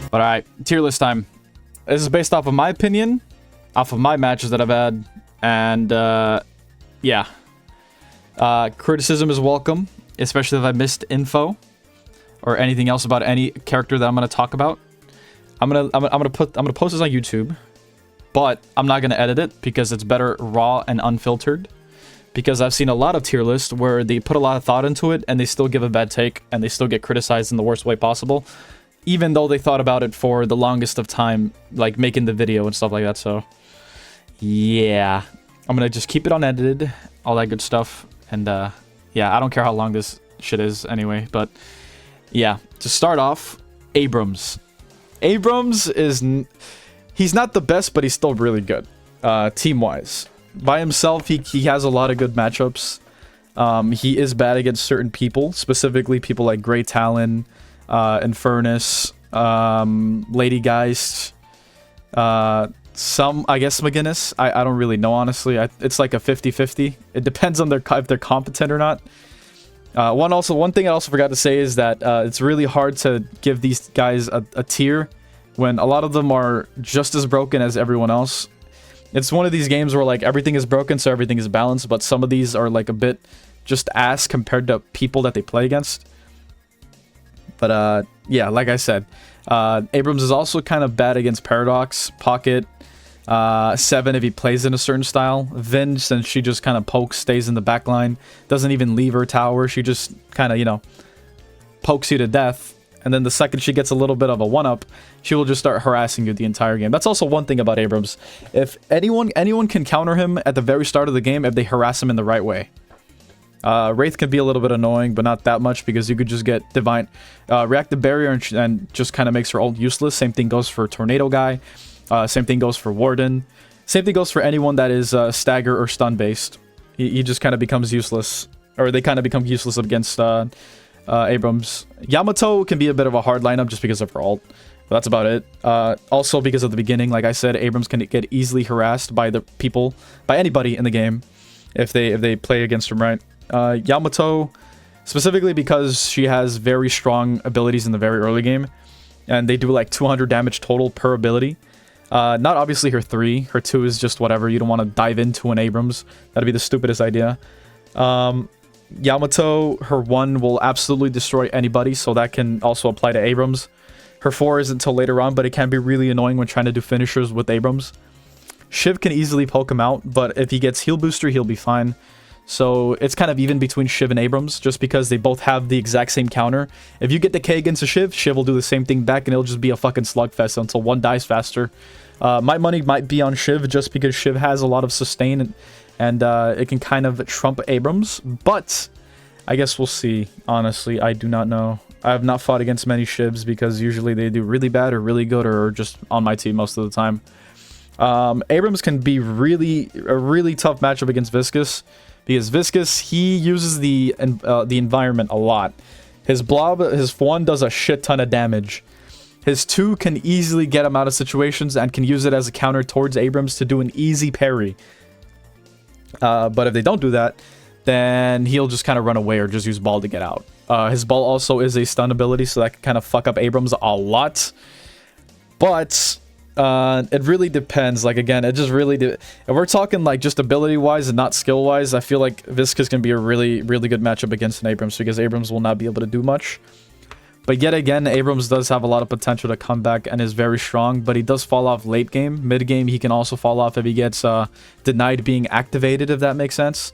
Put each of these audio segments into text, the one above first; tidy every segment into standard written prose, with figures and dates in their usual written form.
But alright, tier list time. This is based off of my opinion, off of my matches that I've had, and yeah. Criticism is welcome, especially if I missed info or anything else about any character that I'm gonna talk about. I'm gonna post this on YouTube, but I'm not gonna edit it because it's better raw and unfiltered. Because I've seen a lot of tier lists where they put a lot of thought into it and they still give a bad take and they still get criticized in the worst way possible, even though they thought about it for the longest of time, like making the video and stuff like that. So yeah, I'm gonna just keep it unedited, all that good stuff. And yeah, I don't care how long this shit is anyway, but yeah, to start off, Abrams. Abrams is, he's not the best, but he's still really good, team-wise. By himself, he has a lot of good matchups. He is bad against certain people, specifically people like Grey Talon, Infernus, Lady Geist, some, I guess, McGinnis. I don't really know, honestly. It's like a 50-50. It depends on if they're competent or not. One thing I also forgot to say is that it's really hard to give these guys a tier when a lot of them are just as broken as everyone else. It's one of these games where like everything is broken, so everything is balanced, but some of these are like a bit just ass compared to people that they play against. But yeah, like I said, Abrams is also kind of bad against Paradox, Pocket, 7 if he plays in a certain style. Vin, since she just kind of pokes, stays in the back line, doesn't even leave her tower. She just kind of, you know, pokes you to death. And then the second she gets a little bit of a one-up, she will just start harassing you the entire game. That's also one thing about Abrams. If anyone can counter him at the very start of the game if they harass him in the right way. Wraith can be a little bit annoying, but not that much because you could just get Divine Reactive Barrier and just kind of makes her ult useless. Same thing goes for Tornado Guy. Same thing goes for Warden. Same thing goes for anyone that is stagger or stun based. He just kind of becomes useless, or they kind of become useless against Abrams. Yamato can be a bit of a hard lineup just because of her ult. But that's about it. Also because of the beginning, like I said, Abrams can get easily harassed by anybody in the game if they play against him right. Yamato, specifically because she has very strong abilities in the very early game, and they do like 200 damage total per ability. Not obviously her 3. Her 2 is just whatever. You don't want to dive into an Abrams. That'd be the stupidest idea. Yamato, her 1 will absolutely destroy anybody, so that can also apply to Abrams. Her 4 isn't until later on, but it can be really annoying when trying to do finishers with Abrams. Shiv can easily poke him out, but if he gets heal booster, he'll be fine. So it's kind of even between Shiv and Abrams, just because they both have the exact same counter. If you get the K against a Shiv, Shiv will do the same thing back, and it'll just be a fucking slugfest until one dies faster. My money might be on Shiv, just because Shiv has a lot of sustain, and it can kind of trump Abrams, but I guess we'll see. Honestly, I do not know. I have not fought against many Shivs because usually they do really bad or really good or just on my team most of the time. Abrams can be a really tough matchup against Viscus because Viscus, he uses the environment a lot. His blob, his 1 does a shit ton of damage. His 2 can easily get him out of situations and can use it as a counter towards Abrams to do an easy parry. But if they don't do that, then he'll just kind of run away or just use ball to get out. His ball also is a stun ability, so that can kind of fuck up Abrams a lot. But it really depends. Like, again, it just really... If we're talking, like, just ability-wise and not skill-wise, I feel like Viscus can be a really, really good matchup against an Abrams because Abrams will not be able to do much. But yet again, Abrams does have a lot of potential to come back and is very strong, but he does fall off late game. Mid game, he can also fall off if he gets denied being activated, if that makes sense.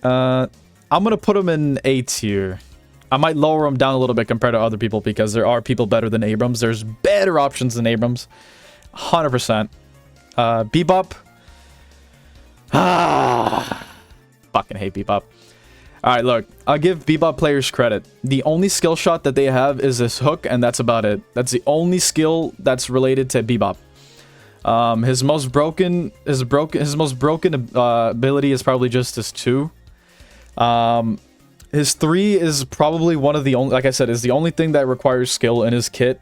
I'm going to put him in A tier. I might lower him down a little bit compared to other people because there are people better than Abrams. There's better options than Abrams. 100%. Bebop. Fucking hate Bebop. Alright, look. I'll give Bebop players credit. The only skill shot that they have is this hook, and that's about it. That's the only skill that's related to Bebop. His most broken ability is probably just his 2. His 3 is probably one of the only, like I said, is the only thing that requires skill in his kit.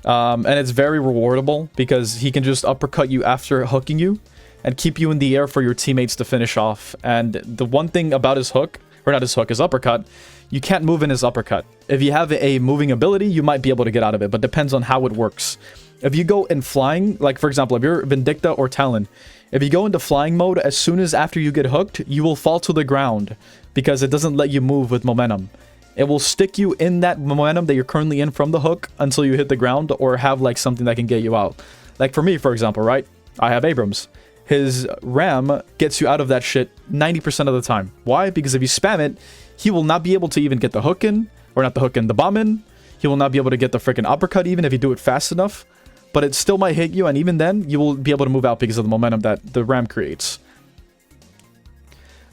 And it's very rewardable because he can just uppercut you after hooking you and keep you in the air for your teammates to finish off. And the one thing about his hook, or not his hook, his uppercut, you can't move in his uppercut. If you have a moving ability, you might be able to get out of it, but depends on how it works. If you go in flying, like for example, if you're Vindicta or Talon, if you go into flying mode, as soon as after you get hooked, you will fall to the ground because it doesn't let you move with momentum. It will stick you in that momentum that you're currently in from the hook until you hit the ground or have like something that can get you out. Like for me, for example, right? I have Abrams. His ram gets you out of that shit 90% of the time. Why? Because if you spam it, he will not be able to even get the hook in, or not the hook in, the bomb in. He will not be able to get the freaking uppercut even if you do it fast enough. But it still might hit you, and even then, you will be able to move out because of the momentum that the ram creates.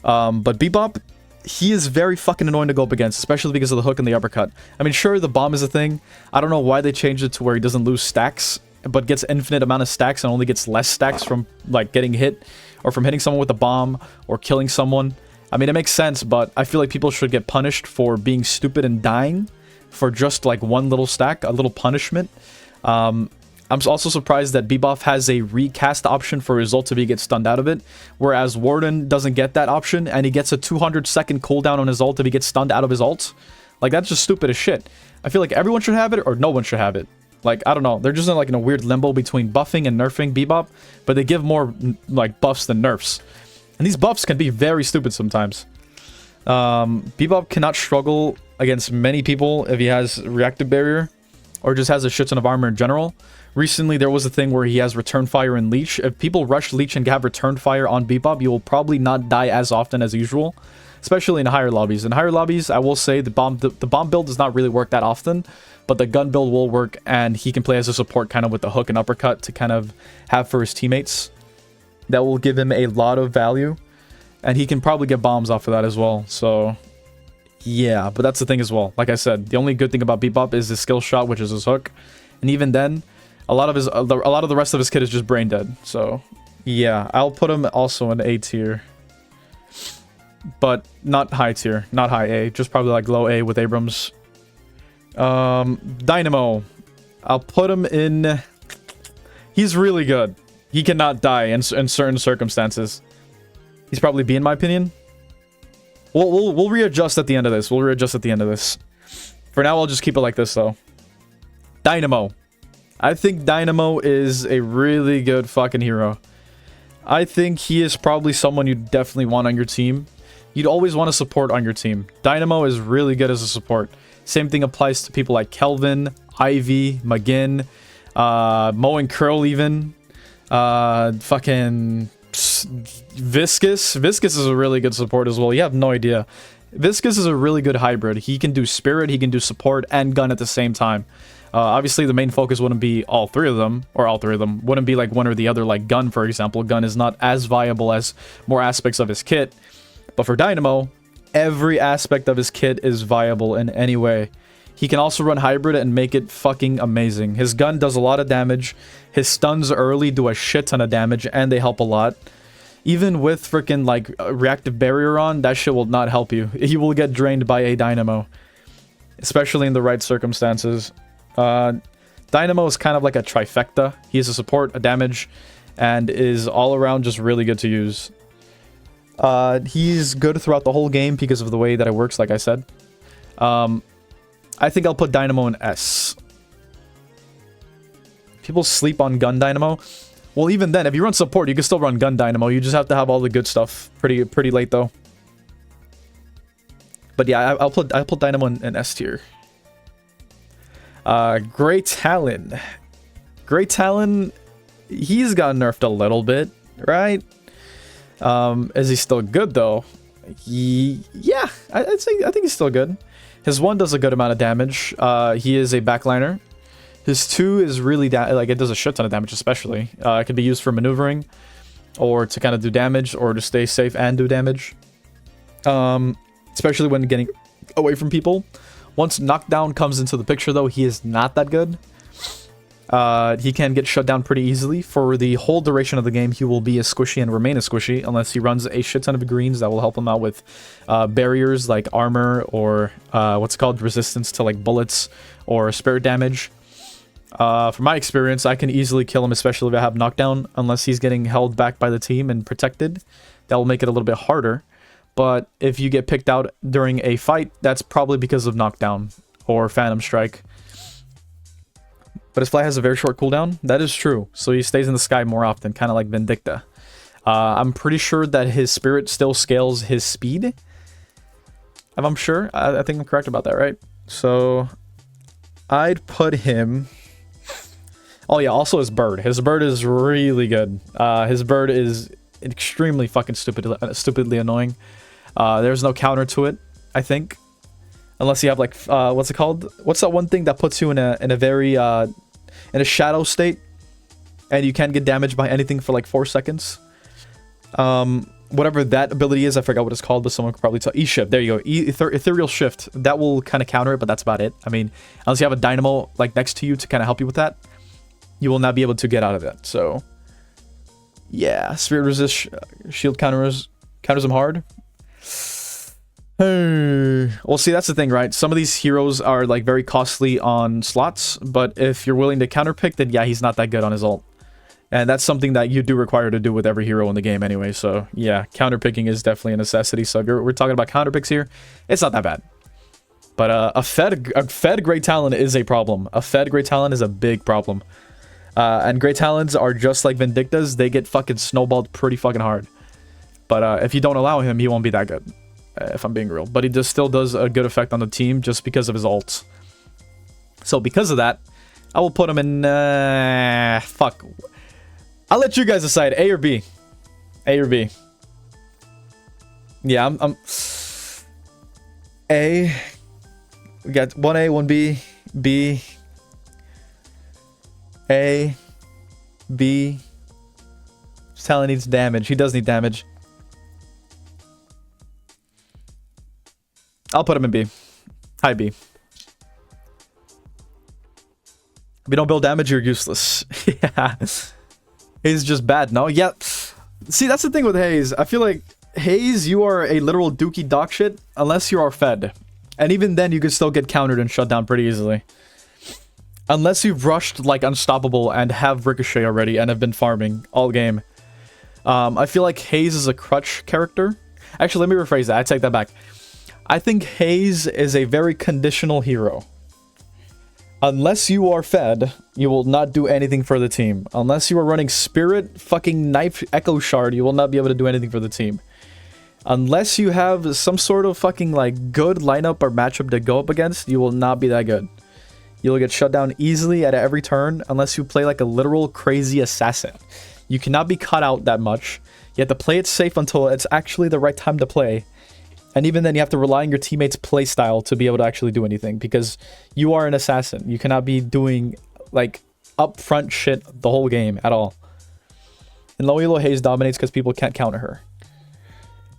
But Bebop, he is very fucking annoying to go up against, especially because of the hook and the uppercut. I mean, sure, the bomb is a thing. I don't know why they changed it to where he doesn't lose stacks, but gets infinite amount of stacks and only gets less stacks from, like, getting hit, or from hitting someone with a bomb, or killing someone. I mean, it makes sense, but I feel like people should get punished for being stupid and dying for just, like, one little stack, a little punishment. I'm also surprised that Bebop has a recast option for results if he gets stunned out of it, whereas Warden doesn't get that option, and he gets a 200-second cooldown on his ult if he gets stunned out of his ult. Like, that's just stupid as shit. I feel like everyone should have it, or no one should have it. Like, I don't know, they're just in, like, in a weird limbo between buffing and nerfing Bebop, but they give more, like, buffs than nerfs. And these buffs can be very stupid sometimes. Bebop cannot struggle against many people if he has reactive barrier, or just has a shit ton of armor in general. Recently, there was a thing where he has return fire and leech. If people rush leech and have return fire on Bebop, you will probably not die as often as usual, especially in higher lobbies. In higher lobbies, I will say the bomb build does not really work that often, but the gun build will work, and he can play as a support kind of with the hook and uppercut to kind of have for his teammates. That will give him a lot of value, and he can probably get bombs off of that as well. So yeah, but that's the thing as well. Like I said, the only good thing about Bebop is his skill shot, which is his hook, and even then, a lot of the rest of his kit is just brain dead. So yeah, I'll put him also in A tier, but not high tier, not high A, just probably like low A with Abrams. Dynamo, I'll put him in. He's really good. He cannot die in certain circumstances. He's probably B in my opinion. We'll readjust at the end of this. We'll readjust at the end of this. For now, I'll just keep it like this though. Dynamo. I think Dynamo is a really good fucking hero. I think he is probably someone you definitely want on your team. You'd always want to support on your team. Dynamo is really good as a support. Same thing applies to people like Kelvin, Ivy, McGinnis, Mo and Krill even. Fucking Viscus. Viscus is a really good support as well. You have no idea. Viscus is a really good hybrid. He can do spirit, he can do support, and gun at the same time. Obviously, the main focus wouldn't be all three of them, wouldn't be like one or the other, like gun, for example. Gun is not as viable as more aspects of his kit. But for Dynamo, every aspect of his kit is viable in any way. He can also run hybrid and make it fucking amazing. His gun does a lot of damage. His stuns early do a shit ton of damage, and they help a lot. Even with freaking like reactive barrier on, that shit will not help you. You will get drained by a Dynamo, especially in the right circumstances. Dynamo is kind of like a trifecta. He is a support, a damage, and is all around just really good to use. He's good throughout the whole game because of the way that it works, like I said. I think I'll put Dynamo in S. People sleep on gun Dynamo. Well, even then, if you run support, you can still run gun Dynamo. You just have to have all the good stuff pretty late, though. But yeah, I'll put Dynamo in S tier. Great Talon. Great Talon, he's got nerfed a little bit, right? Is he still good though? Yeah, I think he's still good. His 1 does a good amount of damage. He is a backliner. His 2 is really like it does a shit ton of damage, especially. It can be used for maneuvering, or to kind of do damage, or to stay safe and do damage. Especially when getting away from people. Once knockdown comes into the picture, though, he is not that good. He can get shut down pretty easily. For the whole duration of the game, he will be a squishy and remain a squishy, unless he runs a shit ton of greens that will help him out with barriers like armor, or what's called resistance to like bullets, or spirit damage. From my experience, I can easily kill him, especially if I have knockdown, unless he's getting held back by the team and protected. That will make it a little bit harder. but if you get picked out during a fight, that's probably because of knockdown or phantom strike. But his fly has a very short cooldown. That is true. So he stays in the sky more often, kind of like Vindicta. I'm pretty sure that his spirit still scales his speed. If I'm sure. I think I'm correct about that, right? So I'd put him... Oh yeah, also his bird. His bird is really good. His bird is extremely fucking stupidly annoying. There's no counter to it, I think. Unless you have like, what's it called? What's that one thing that puts you in a very, in a shadow state? And you can't get damaged by anything for like 4 seconds. Whatever that ability is, I forgot what it's called, but someone could probably tell. E-shift, there you go. Ethereal shift. That will kind of counter it, but that's about it. I mean, unless you have a Dynamo like next to you to kind of help you with that, you will not be able to get out of that. So, yeah, spirit resist, shield counters them hard. Well, see, that's the thing, right? Some of these heroes are like very costly on slots, but if you're willing to counterpick, then yeah, he's not that good on his ult. And that's something that you do require to do with every hero in the game anyway. So yeah, counterpicking is definitely a necessity. So if we're talking about counterpicks here, it's not that bad. But a fed Great Talon is a problem. A fed Great Talon is a big problem. And Great Talons are just like Vindictas. They get fucking snowballed pretty fucking hard. But if you don't allow him, he won't be that good. If I'm being real. But he just still does a good effect on the team just because of his ults. So because of that, I will put him in... fuck. I'll let you guys decide. A or B? A or B? Yeah, I'm... A. We got 1A, 1B, B... A, B. Talon needs damage. He does need damage. I'll put him in B. High B. If you don't build damage, you're useless. Yeah. He's just bad, no? Yeah. See, that's the thing with Haze. I feel like Haze, you are a literal dookie dog shit unless you are fed. And even then, you can still get countered and shut down pretty easily. Unless you've rushed like Unstoppable and have Ricochet already and have been farming all game. I feel like Haze is a crutch character. Actually, let me rephrase that. I take that back. I think Haze is a very conditional hero. Unless you are fed, you will not do anything for the team. Unless you are running Spirit, fucking Knife, Echo Shard, you will not be able to do anything for the team. Unless you have some sort of fucking like good lineup or matchup to go up against, you will not be that good. You'll get shut down easily at every turn unless you play like a literal crazy assassin. You cannot be cut out that much. You have to play it safe until it's actually the right time to play. And even then, you have to rely on your teammates' playstyle to be able to actually do anything. Because you are an assassin. You cannot be doing like upfront shit the whole game at all. In low elo, Haze dominates because people can't counter her.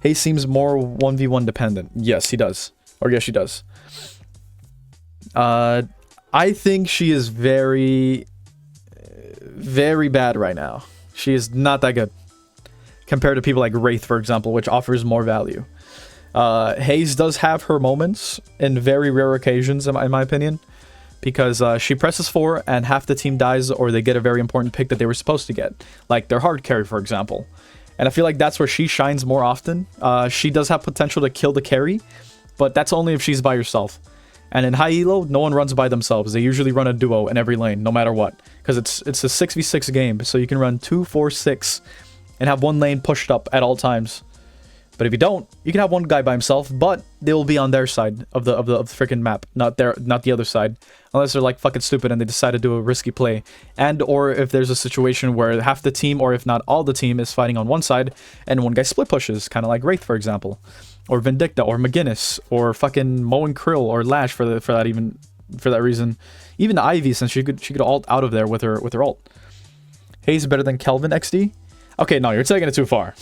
Haze seems more 1v1 dependent. Yes, he does. Or yes, she does. I think she is very, very bad right now. She is not that good. Compared to people like Wraith, for example, which offers more value. Haze does have her moments in very rare occasions, in my opinion. Because she presses 4 and half the team dies or they get a very important pick that they were supposed to get. Like their hard carry, for example. And I feel like that's where she shines more often. She does have potential to kill the carry, but that's only if she's by herself. And in high elo, no one runs by themselves. They usually run a duo in every lane, no matter what. Because it's a 6v6 game, so you can run 2, 4, 6 and have one lane pushed up at all times. But if you don't, you can have one guy by himself, but they will be on their side of the freaking map, not the other side. Unless they're like fucking stupid and they decide to do a risky play. And or if there's a situation where half the team, or if not all the team, is fighting on one side, and one guy split pushes, kind of like Wraith, for example. Or Vindicta, or McGinnis, or fucking Mo and Krill, or Lash for that reason. Even Ivy, since she could ult out of there with her ult. Haze better than Kelvin XD? Okay, no, you're taking it too far.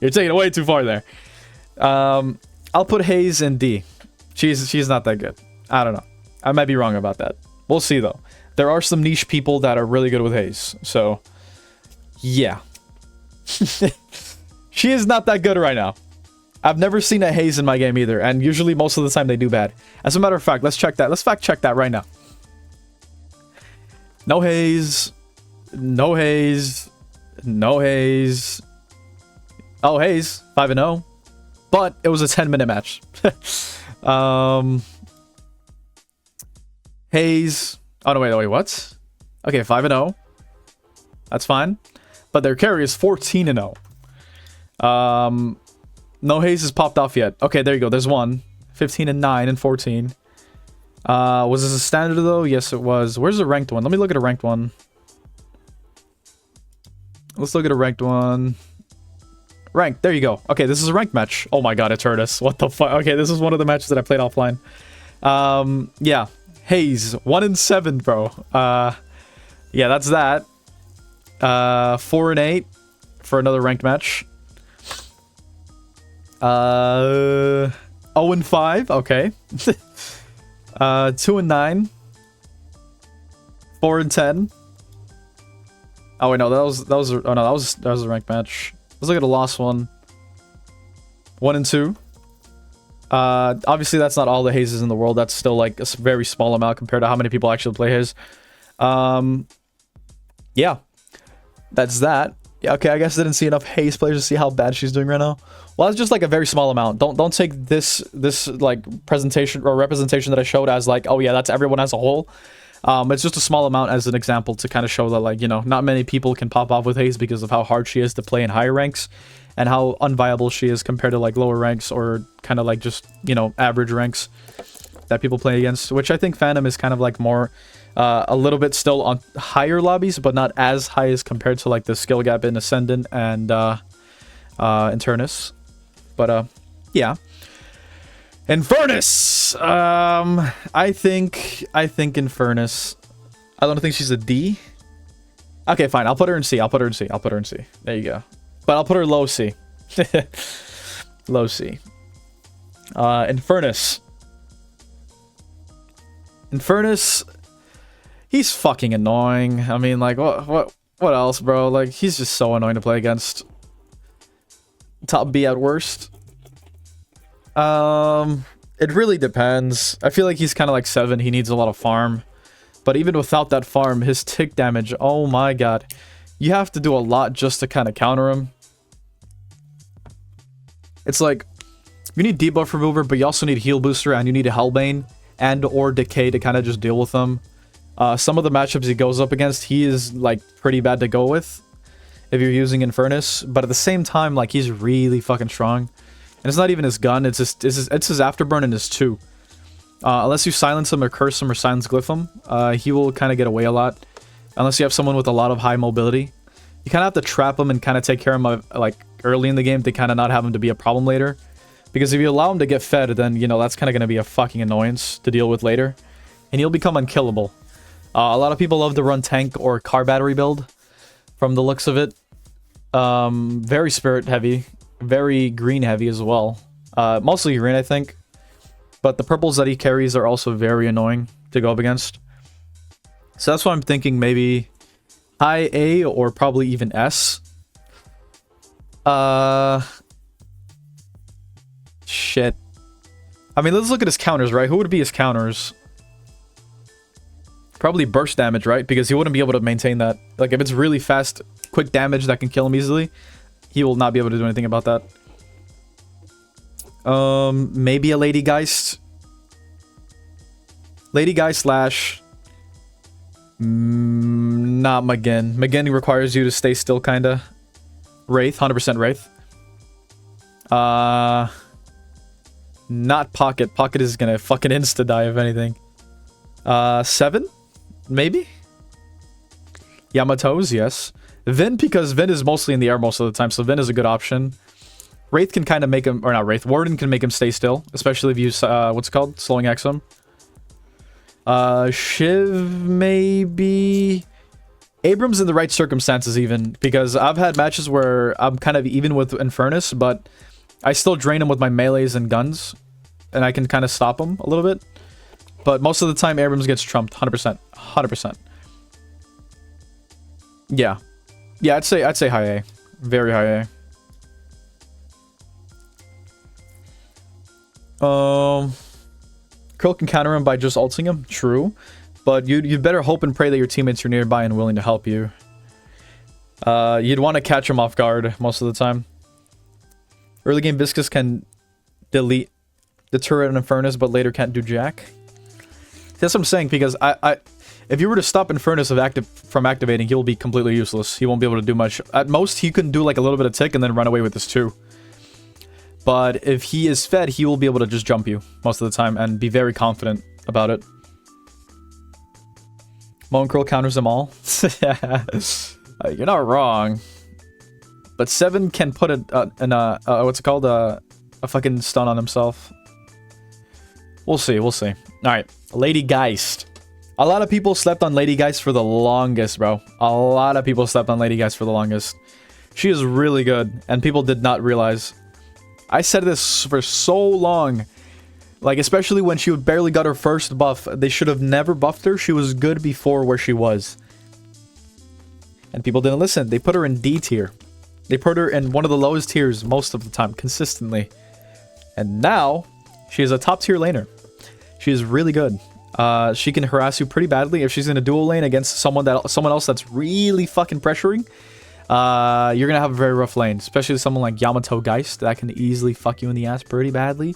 You're taking it way too far there. I'll put Haze in D. She's not that good. I don't know. I might be wrong about that. We'll see though. There are some niche people that are really good with Haze. So, yeah. She is not that good right now. I've never seen a Haze in my game either, and usually most of the time they do bad. As a matter of fact, let's check that. Let's fact check that right now. No Haze. No Haze. No Haze. Oh, Haze. 5-0. but it was a 10-minute match. Haze. Oh, no, wait, what? Okay, 5-0. That's fine. But their carry is 14-0. No Haze has popped off yet. Okay, there you go. There's one. 15-9 and 14. Was this a standard, though? Yes, it was. Where's the ranked one? Let me look at a ranked one. Let's look at a ranked one. Ranked. There you go. Okay, this is a ranked match. Oh my god, Infernus. What the fuck? Okay, this is one of the matches that I played offline. Yeah. Haze. 1-7, bro. Yeah, that's that. 4-8 for another ranked match. 0-5. Okay. 2-9. 4-10. Oh wait, no, that was a ranked match. Let's look at the last one. 1-2. Obviously that's not all the Hazes in the world. That's still like a very small amount compared to how many people actually play Haze. Yeah. That's that. Yeah, okay, I guess I didn't see enough Haze players to see how bad she's doing right now. Well, that's just like a very small amount. Don't take this like presentation or representation that I showed as like, oh yeah, that's everyone as a whole. It's just a small amount as an example to kind of show that, like, you know, not many people can pop off with Haze because of how hard she is to play in higher ranks and how unviable she is compared to like lower ranks or kind of like just, you know, average ranks that people play against, which I think Phantom is kind of like more a little bit still on higher lobbies, but not as high as compared to like the skill gap in Ascendant and Infernus. But yeah. Infernus! I think Infernus. I don't think she's a D. Okay, fine. I'll put her in C. I'll put her in C. There you go. But I'll put her low C. Low C. Infernus. Infernus. He's fucking annoying. I mean, like, what else, bro? Like, he's just so annoying to play against. Top B at worst. It really depends. I feel like he's kind of like 7. He needs a lot of farm. But even without that farm, his tick damage, oh my god. You have to do a lot just to kind of counter him. It's like, you need debuff remover, but you also need heal booster, and you need a Hellbane and or decay to kind of just deal with them. Some of the matchups he goes up against, he is like pretty bad to go with if you're using Infernus. But at the same time, like, he's really fucking strong. And it's not even his gun, it's his afterburn and his 2. Unless you silence him or curse him or silence glyph him, he will kind of get away a lot. Unless you have someone with a lot of high mobility. You kind of have to trap him and kind of take care of him like early in the game to kind of not have him to be a problem later. Because if you allow him to get fed, then, you know, that's kind of going to be a fucking annoyance to deal with later. And he'll become unkillable. A lot of people love to run tank or car battery build from the looks of it. Very spirit heavy. Very green heavy as well. Mostly green, I think. But the purples that he carries are also very annoying to go up against. So that's why I'm thinking maybe high A or probably even S. Shit. I mean, let's look at his counters, right? Who would be his counters? Probably burst damage, right? Because he wouldn't be able to maintain that. Like, if it's really fast, quick damage that can kill him easily, he will not be able to do anything about that. Maybe a Lady Geist. Lady Geist Lash. Not McGinn. McGinn requires you to stay still, kinda. Wraith, 100% Wraith. Not Pocket. Pocket is gonna fucking insta-die, if anything. 7? Maybe? Yamato's, yes. Vin, because Vin is mostly in the air most of the time, so Vin is a good option. Wraith can kind of make him, or not Wraith, Warden can make him stay still, especially if you use, what's it called? Slowing X him. Shiv, maybe... Abrams in the right circumstances even, because I've had matches where I'm kind of even with Infernus, but I still drain him with my melees and guns, and I can kind of stop him a little bit. But most of the time, Abrams gets trumped, 100%. 100%. Yeah. Yeah, I'd say high A. Very high A. Krill can counter him by just ulting him. True. But you'd better hope and pray that your teammates are nearby and willing to help you. You'd want to catch him off guard most of the time. Early game Viscus can delete the turret and Infernus, but later can't do jack. That's what I'm saying, because if you were to stop Infernus from activating, he'll be completely useless. He won't be able to do much. At most, he can do like a little bit of tick and then run away with this too. But if he is fed, he will be able to just jump you most of the time and be very confident about it. Mo and Krill counters them all. You're not wrong. But 7 can put what's it called? A fucking stun on himself. We'll see, we'll see. Alright, Lady Geist. A lot of people slept on Lady Geist for the longest, bro. A lot of people slept on Lady Geist for the longest. She is really good, and people did not realize. I said this for so long. Like, especially when she barely got her first buff. They should have never buffed her. She was good before where she was. And people didn't listen. They put her in D tier. They put her in one of the lowest tiers most of the time, consistently. And now, she is a top tier laner. She is really good. She can harass you pretty badly if she's in a dual lane against someone else that's really fucking pressuring. You're gonna have a very rough lane, especially someone like Yamato Geist that can easily fuck you in the ass pretty badly.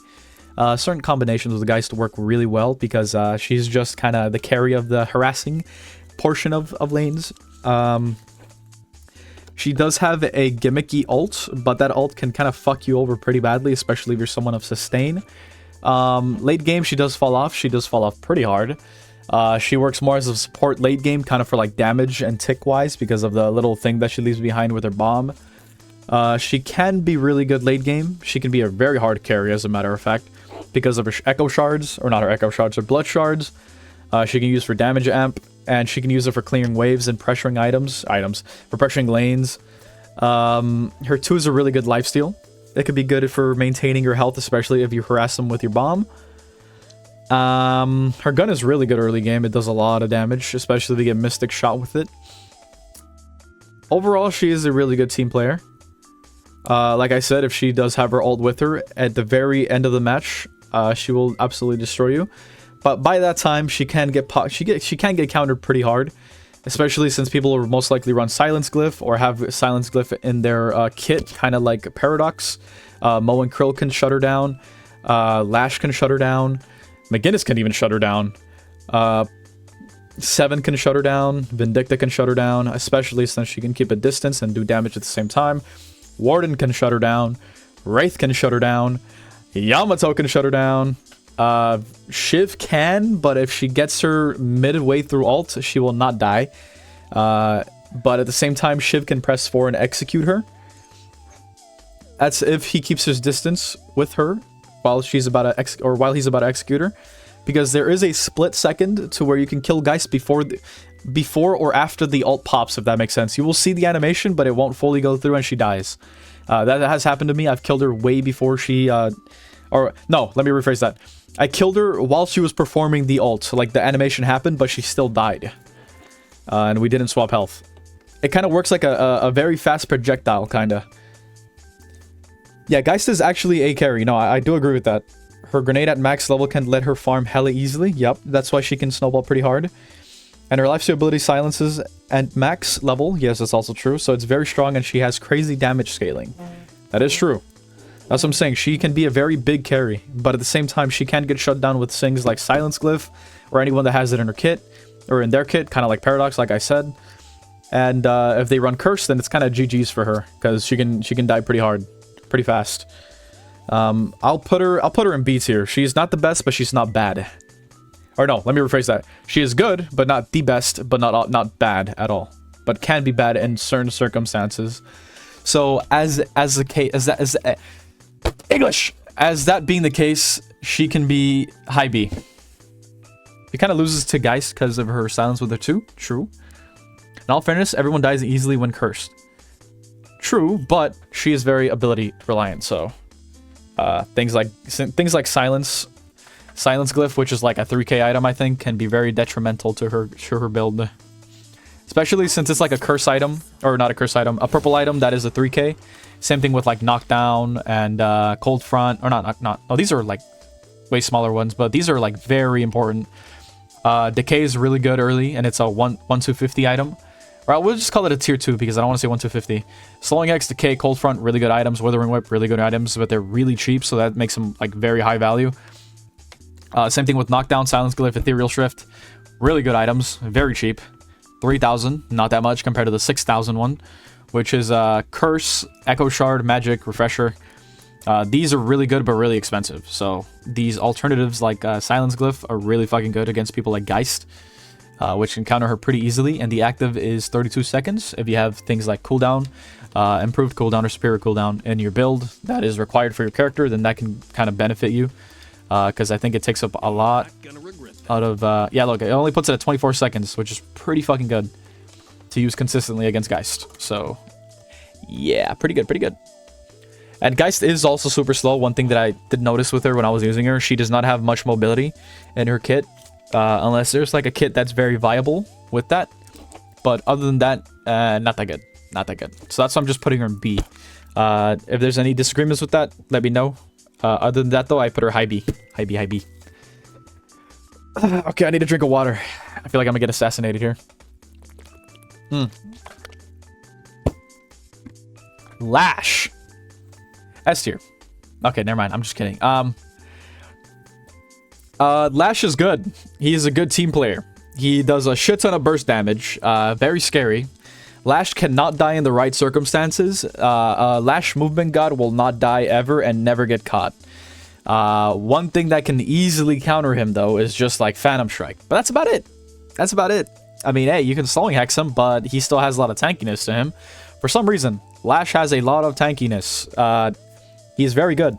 Certain combinations of the Geist work really well because she's just kind of the carry of the harassing portion of lanes. She does have a gimmicky ult, but that ult can kind of fuck you over pretty badly, especially if you're someone of sustain. Late game, she does fall off. She does fall off pretty hard. She works more as a support late game, kind of for like damage and tick wise because of the little thing that she leaves behind with her bomb. She can be really good late game. She can be a very hard carry, as a matter of fact, because of her echo shards, or not her echo shards, her blood shards. She can use for damage amp, and she can use it for clearing waves and pressuring items, for pressuring lanes. Her 2 is a really good lifesteal. It could be good for maintaining your health, especially if you harass them with your bomb. Her gun is really good early game. It does a lot of damage, especially if you get Mystic shot with it. Overall, she is a really good team player. Like I said, if she does have her ult with her, at the very end of the match, she will absolutely destroy you. But by that time, she can get countered pretty hard, especially since people will most likely run Silence Glyph or have Silence Glyph in their kit, kind of like Paradox. Mo and Krill can shut her down. Lash can shut her down. McGinnis can even shut her down. 7 can shut her down. Vindicta can shut her down, especially since she can keep a distance and do damage at the same time. Warden can shut her down. Wraith can shut her down. Yamato can shut her down. Shiv can, but if she gets her midway through ult, she will not die. But at the same time, Shiv can press 4 and execute her. That's if he keeps his distance with her while she's about to while he's about to execute her, because there is a split second to where you can kill Geist before or after the ult pops, if that makes sense. You will see the animation, but it won't fully go through and she dies. That has happened to me. I've killed her way before she or no, let me rephrase that. I killed her while she was performing the ult. So like the animation happened, but she still died. And we didn't swap health. It kind of works like a very fast projectile, kind of. Yeah, Geist is actually a carry. No, I do agree with that. Her grenade at max level can let her farm hella easily. Yep, that's why she can snowball pretty hard. And her lifesteal ability silences at max level. Yes, that's also true. So it's very strong and she has crazy damage scaling. That is true. That's what I'm saying. She can be a very big carry, but at the same time, she can get shut down with things like Silence Glyph, or anyone that has it in her kit, or in their kit, kind of like Paradox, like I said. And if they run Curse, then it's kind of GG's for her, because she can die pretty hard, pretty fast. I'll put her in B tier. She's not the best, but she's not bad. Or no, let me rephrase that. She is good, but not the best, but not bad at all. But can be bad in certain circumstances. So as that being the case, she can be high B. She kind of loses to Geist because of her silence with her 2. True. In all fairness, everyone dies easily when cursed. True, but she is very ability reliant. So things like silence glyph, which is like a 3k item, I think, can be very detrimental to her build. Especially since it's like a curse item, or not a curse item, a purple item that is a 3k. Same thing with like knockdown and cold front, or not. Oh, these are like way smaller ones, but these are like very important. Decay is really good early, and it's a 1-2-50 item, Or we'll just call it a tier 2 because I don't want to say 1 to 50. Slowing Hex, Decay, Cold Front, really good items. Withering Whip, really good items, but they're really cheap, so that makes them like very high value. Same thing with Knockdown, Silence Glyph, Ethereal Shrift. Really good items, very cheap. 3,000, not that much compared to the 6,000 one, which is Curse, Echo Shard, Magic, Refresher. These are really good, but really expensive. So these alternatives like Silence Glyph are really fucking good against people like Geist, which can counter her pretty easily. And the active is 32 seconds. If you have things like cooldown, improved cooldown or superior cooldown in your build that is required for your character, then that can kind of benefit you. Because I think it takes up a lot out of... yeah, look, it only puts it at 24 seconds, which is pretty fucking good to use consistently against Geist. So, yeah, pretty good, pretty good. And Geist is also super slow. One thing that I did notice with her when I was using her, she does not have much mobility in her kit. Unless there's like a kit that's very viable with that. But other than that, not that good. Not that good. So that's why I'm just putting her in B. If there's any disagreements with that, let me know. Other than that, though, I put her high B. High B, high B. Okay, I need a drink of water. I feel like I'm gonna get assassinated here. Lash. S tier. Okay, never mind. I'm just kidding. Lash is good. He is a good team player. He does a shit ton of burst damage. Very scary. Lash cannot die in the right circumstances. Lash movement god will not die ever and never get caught. One thing that can easily counter him, though, is just like Phantom Strike. But that's about it. That's about it. I mean, hey, you can slowing hex him, but he still has a lot of tankiness to him. For some reason, Lash has a lot of tankiness. He's very good.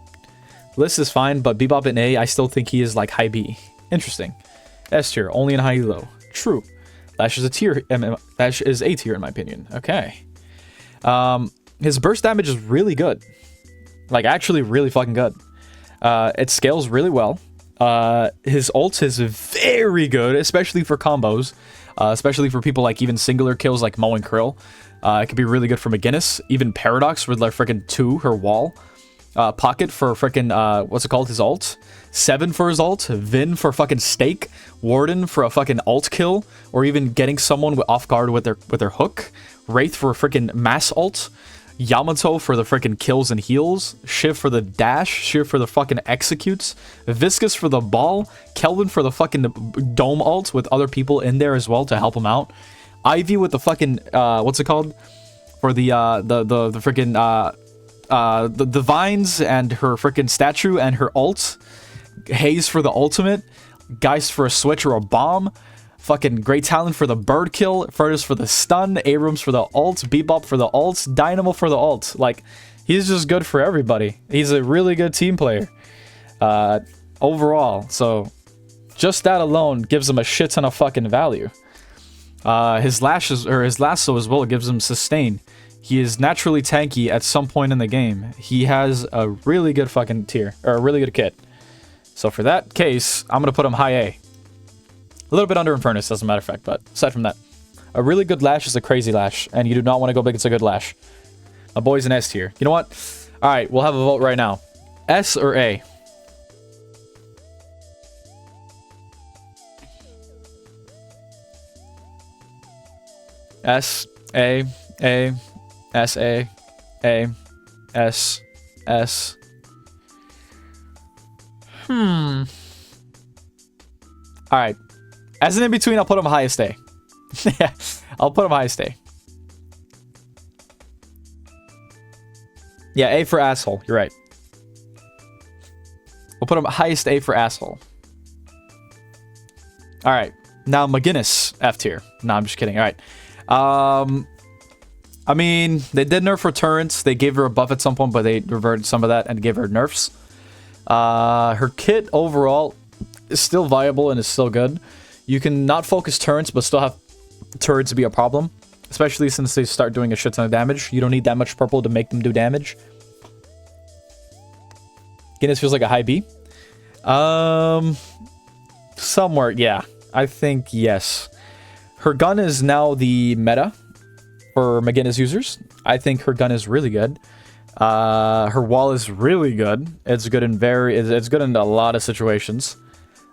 List is fine, but Bebop in A, I still think he is like high B. Interesting. S tier, only in high elo. True. Lash is a tier. Lash is A tier in my opinion. Okay. His burst damage is really good. Like actually really fucking good. It scales really well. His ult is very good, especially for combos. Especially for people like even singular kills like Mo and Krill. It could be really good for McGinnis. Even Paradox with like freaking 2, her wall. Pocket for freaking, what's it called? His ult. 7 for his ult. Vin for fucking stake. Warden for a fucking ult kill. Or even getting someone off guard with their hook. Wraith for a freaking mass ult. Yamato for the freaking kills and heals. Shiv for the dash. Shiv for the fucking executes. Viscus for the ball. Kelvin for the fucking dome ult with other people in there as well to help him out. Ivy with the fucking, what's it called? For the freaking, the vines and her freaking statue and her ult. Haze for the ultimate. Geist for a switch or a bomb. Fucking Great Talon for the bird kill. Infernus for the stun. Abrams for the ult. Bebop for the ult. Dynamo for the ult. Like, he's just good for everybody. He's a really good team player. Overall. So, just that alone gives him a shit ton of fucking value. His lashes, or his lasso as well, gives him sustain. He is naturally tanky at some point in the game. He has a really good fucking tier, or a really good kit. So for that case, I'm going to put him high A. A little bit under Infernus, as a matter of fact, but aside from that, a really good Lash is a crazy Lash, and you do not want to go big, it's a good Lash. My boy's an S tier. You know what? Alright, we'll have a vote right now. S or A? S, A, S, A, S, S. Alright. As an in-between, I'll put him highest A. Yeah, I'll put him highest A. Yeah, A for asshole. You're right. We'll put him highest A for asshole. Alright. Now, McGinnis, F tier. No, I'm just kidding. Alright. I mean, they did nerf her turrets. They gave her a buff at some point, but they reverted some of that and gave her nerfs. Her kit overall is still viable and is still good. You can not focus turrets, but still have turrets be a problem. Especially since they start doing a shit ton of damage. You don't need that much purple to make them do damage. Guinness feels like a high B. Somewhere, yeah. I think yes. Her gun is now the meta for McGinnis users. I think her gun is really good. Her wall is really good. It's good in it's good in a lot of situations.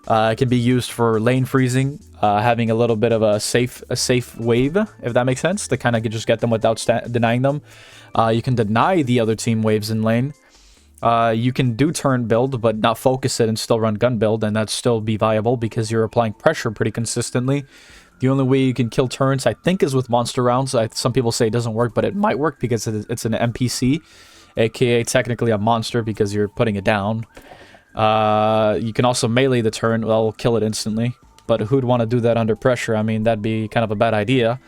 It can be used for lane freezing, having a little bit of a safe wave, if that makes sense, to kind of just get them without denying them. You can deny the other team waves in lane. You can do turn build, but not focus it and still run gun build, and that still be viable because you're applying pressure pretty consistently. The only way you can kill turns, I think, is with monster rounds. Some people say it doesn't work, but it might work because it's an NPC, aka technically a monster because you're putting it down. You can also melee the turn, well, kill it instantly. But who'd want to do that under pressure? I mean, that'd be kind of a bad idea.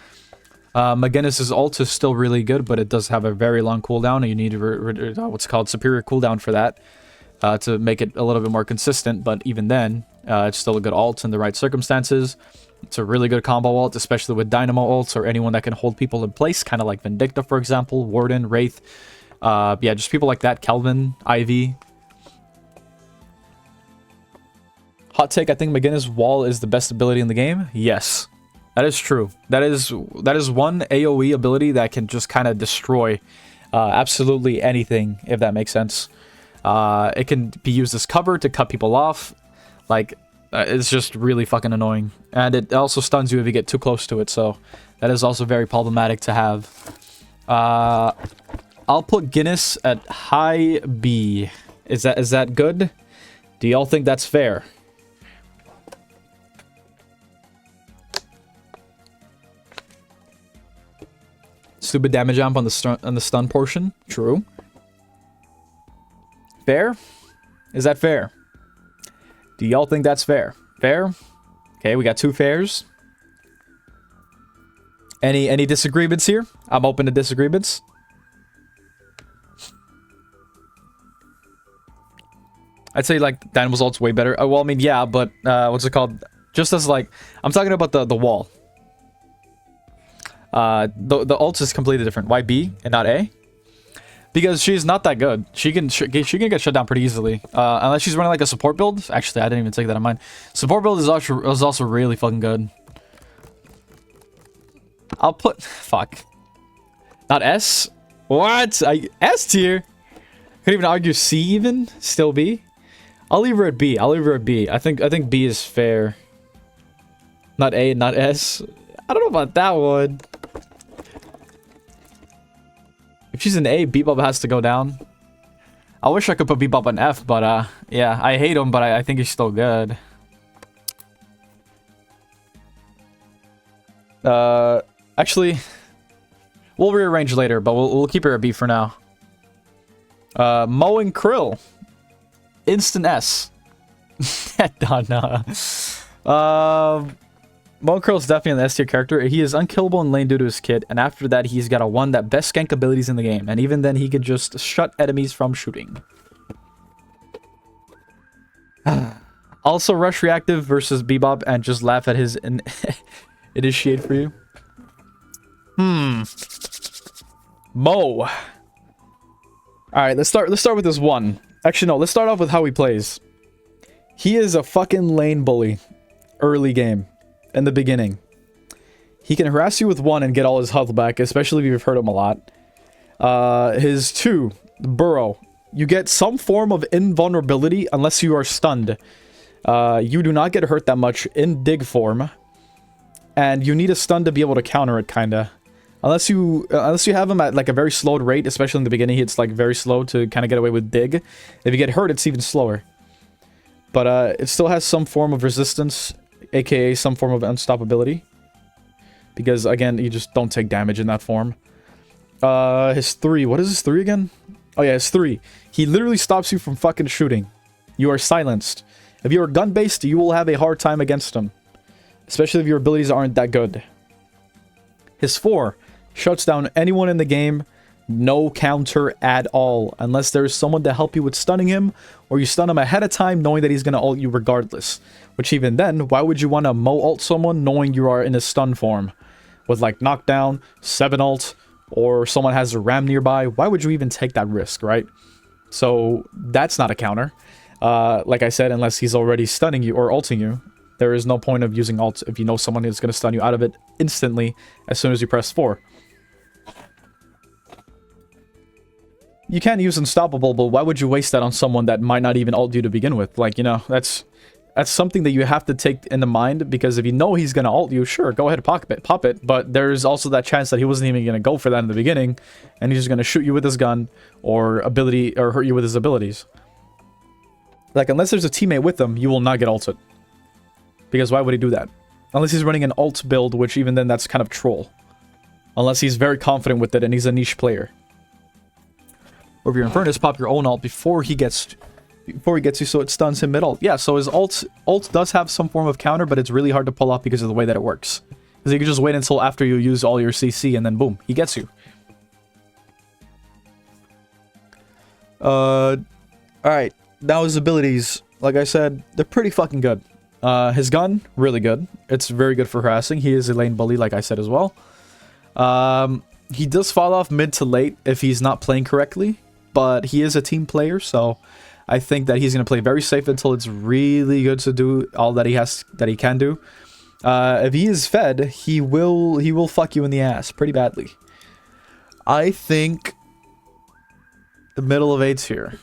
McGinnis' ult is still really good, but it does have a very long cooldown, and you need what's called superior cooldown for that to make it a little bit more consistent. But even then, it's still a good ult in the right circumstances. It's a really good combo ult, especially with Dynamo ults or anyone that can hold people in place, kind of like Vindicta, for example, Warden, Wraith. Yeah, just people like that, Kelvin, Ivy. Hot take, I think McGinnis' wall is the best ability in the game. Yes, that is true. That is one AoE ability that can just kind of destroy absolutely anything, if that makes sense. It can be used as cover to cut people off. Like, it's just really fucking annoying. And it also stuns you if you get too close to it, so that is also very problematic to have. I'll put Guinness at high B. Is that good? Do y'all think that's fair? Stupid damage jump on the stun portion. True. Fair? Is that fair? Do y'all think that's fair? Fair? Okay, we got 2 fairs. Any disagreements here? I'm open to disagreements. I'd say like Dynamo's ult's way better. Well, I mean, yeah, but what's it called? Just as like, I'm talking about the wall. The ult is completely different. Why B and not A? Because she's not that good. She can get shut down pretty easily. Unless she's running like a support build. Actually, I didn't even take that in mind. Support build is also really fucking good. I'll put... Fuck. Not S? What? S tier? Couldn't even argue C even? Still B? I'll leave her at B. I think B is fair. Not A, not S. I don't know about that one. If she's an A, Bebop has to go down. I wish I could put Bebop on F, but yeah, I hate him, but I think he's still good. Actually, we'll rearrange later, but we'll keep her at B for now. Mo and Krill. Instant S. No. Mo Krill's definitely an S tier character. He is unkillable in lane due to his kit, and after that he's got one that best gank abilities in the game, and even then he could just shut enemies from shooting. Also rush reactive versus Bebop and just laugh at his initiate for you. Mo. Alright, let's start with this one. Actually no, let's start off with how he plays. He is a fucking lane bully early game. In the beginning, he can harass you with 1 and get all his health back, especially if you've hurt him a lot. His 2, Burrow, you get some form of invulnerability unless you are stunned. You do not get hurt that much in dig form, and you need a stun to be able to counter it, kinda. Unless you have him at like a very slowed rate, especially in the beginning, it's like very slow to kind of get away with dig. If you get hurt, it's even slower. But it still has some form of resistance, aka some form of unstoppability, because again you just don't take damage in that form. His 3, what is his 3 again? Oh yeah, his 3, he literally stops you from fucking shooting. You are silenced. If you are gun based, you will have a hard time against him, especially if your abilities aren't that good. His 4 shuts down anyone in the game, no counter at all, unless there's someone to help you with stunning him, or you stun him ahead of time knowing that he's gonna ult you regardless. Which even then, why would you want to Mo ult someone knowing you are in a stun form? With like knockdown, 7 ult, or someone has a ram nearby, why would you even take that risk, right? So that's not a counter. Like I said, unless he's already stunning you or ulting you, there is no point of using ult if you know someone is going to stun you out of it instantly as soon as you press 4. You can use Unstoppable, but why would you waste that on someone that might not even ult you to begin with? Like, you know, that's... that's something that you have to take into mind, because if you know he's gonna ult you, sure, go ahead and pop it. But there's also that chance that he wasn't even gonna go for that in the beginning, and he's just gonna shoot you with his gun or hurt you with his abilities. Like, unless there's a teammate with him, you will not get ulted. Because why would he do that? Unless he's running an ult build, which even then that's kind of troll. Unless he's very confident with it and he's a niche player. Or if you're Infernus, pop your own ult before he gets you, so it stuns him mid-ult. Yeah, so his ult does have some form of counter, but it's really hard to pull off because of the way that it works. Because you can just wait until after you use all your CC, and then boom, he gets you. Alright, now his abilities, like I said, they're pretty fucking good. His gun, really good. It's very good for harassing. He is a lane bully, like I said as well. He does fall off mid to late if he's not playing correctly, but he is a team player, so I think that he's going to play very safe until it's really good to do all that he can do. If he is fed, he will fuck you in the ass pretty badly. I think the middle of 8's here.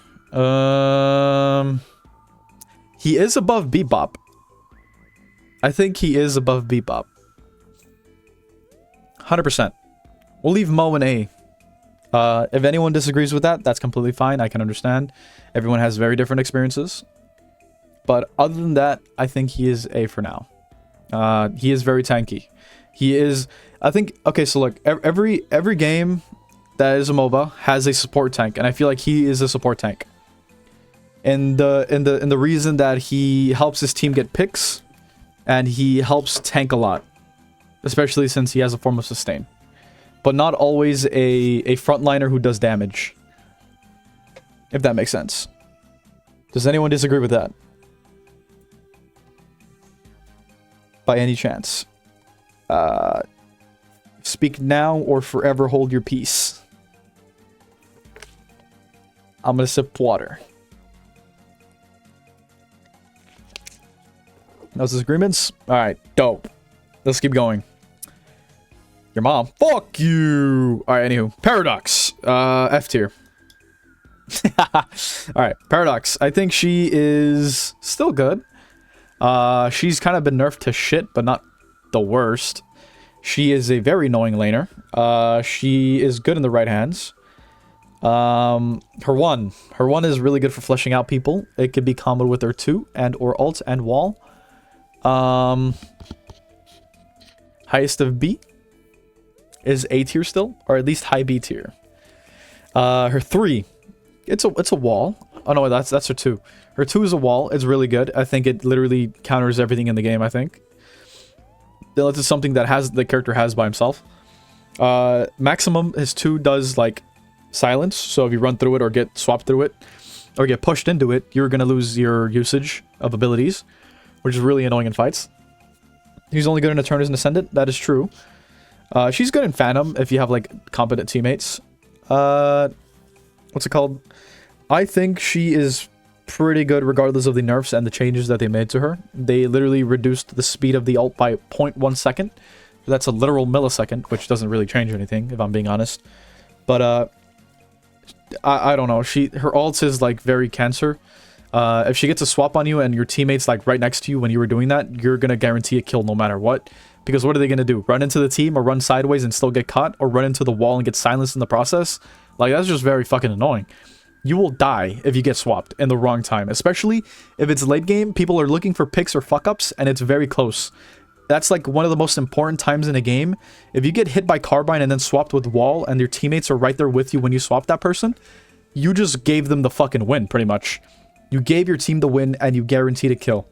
He is above Bebop. I think he is above Bebop. 100%. We'll leave Mo in A. If anyone disagrees with that, that's completely fine. I can understand. Everyone has very different experiences. But other than that, I think he is A for now. He is very tanky. He is... I think... Okay, so look. Every game that is a MOBA has a support tank. And I feel like he is a support tank. And the reason that he helps his team get picks... And he helps tank a lot. Especially since he has a form of sustain. But not always a frontliner who does damage. If that makes sense. Does anyone disagree with that? By any chance? Speak now or forever hold your peace. I'm gonna sip water. Those disagreements? Alright, dope. Let's keep going. Your mom. Fuck you! Alright, anywho. Paradox. F tier. Alright, Paradox. I think she is still good. She's kind of been nerfed to shit, but not the worst. She is a very annoying laner. She is good in the right hands. Her 1 is really good for fleshing out people. It could be comboed with her 2 and or ult and wall. Highest of B is A tier still, or at least high B tier. Her 3, it's a wall. Oh no, that's her 2. Her 2 is a wall. It's really good. I think it literally counters everything in the game. I think this is something that the character has by himself. Maximum, his 2 does like silence. So if you run through it or get swapped through it or get pushed into it, you're gonna lose your usage of abilities, which is really annoying in fights. He's only good in Eternus and Ascendant. That is true. She's good in Phantom if you have, like, competent teammates. What's it called? I think she is pretty good regardless of the nerfs and the changes that they made to her. They literally reduced the speed of the ult by 0.1 second. That's a literal millisecond, which doesn't really change anything, if I'm being honest. But, I don't know. Her ult is, like, very cancer. If she gets a swap on you and your teammate's like right next to you when you were doing that, you're gonna guarantee a kill no matter what. Because what are they gonna do? Run into the team or run sideways and still get caught? Or run into the wall and get silenced in the process? Like, that's just very fucking annoying. You will die if you get swapped in the wrong time. Especially if it's late game, people are looking for picks or fuck-ups and it's very close. That's like one of the most important times in a game. If you get hit by Carbine and then swapped with wall and your teammates are right there with you when you swap that person, you just gave them the fucking win, pretty much. You gave your team the win and you guaranteed a kill.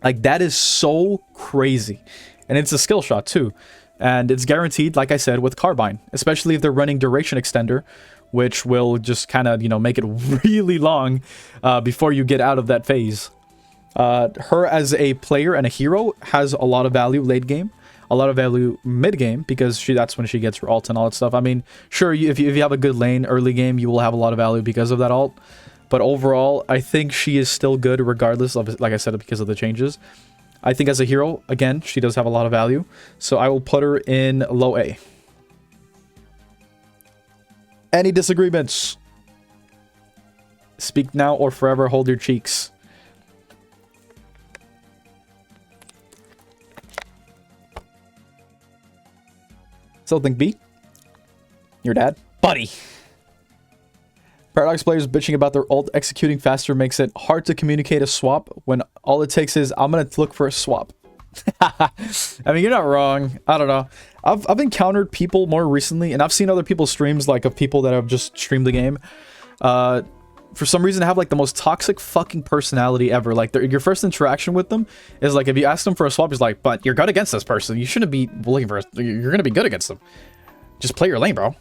Like, that is so crazy. And it's a skill shot too. And it's guaranteed, like I said, with Carbine. Especially if they're running Duration Extender, which will just kind of, you know, make it really long before you get out of that phase. Her as a player and a hero has a lot of value late game. A lot of value mid game, because that's when she gets her ult and all that stuff. I mean, sure, if you have a good lane early game, you will have a lot of value because of that ult. But overall, I think she is still good regardless of, like I said, because of the changes. I think as a hero, again, she does have a lot of value. So I will put her in low A. Any disagreements? Speak now or forever hold your cheeks. Still think B. Your dad? Buddy. Paradox players bitching about their ult executing faster makes it hard to communicate a swap when all it takes is, I'm gonna look for a swap. I mean, you're not wrong. I don't know. I've encountered people more recently, and I've seen other people's streams, like, of people that have just streamed the game. For some reason, have, like, the most toxic fucking personality ever. Like, your first interaction with them is, like, if you ask them for a swap, it's like, but you're good against this person. You shouldn't be looking for you're gonna be good against them. Just play your lane, bro.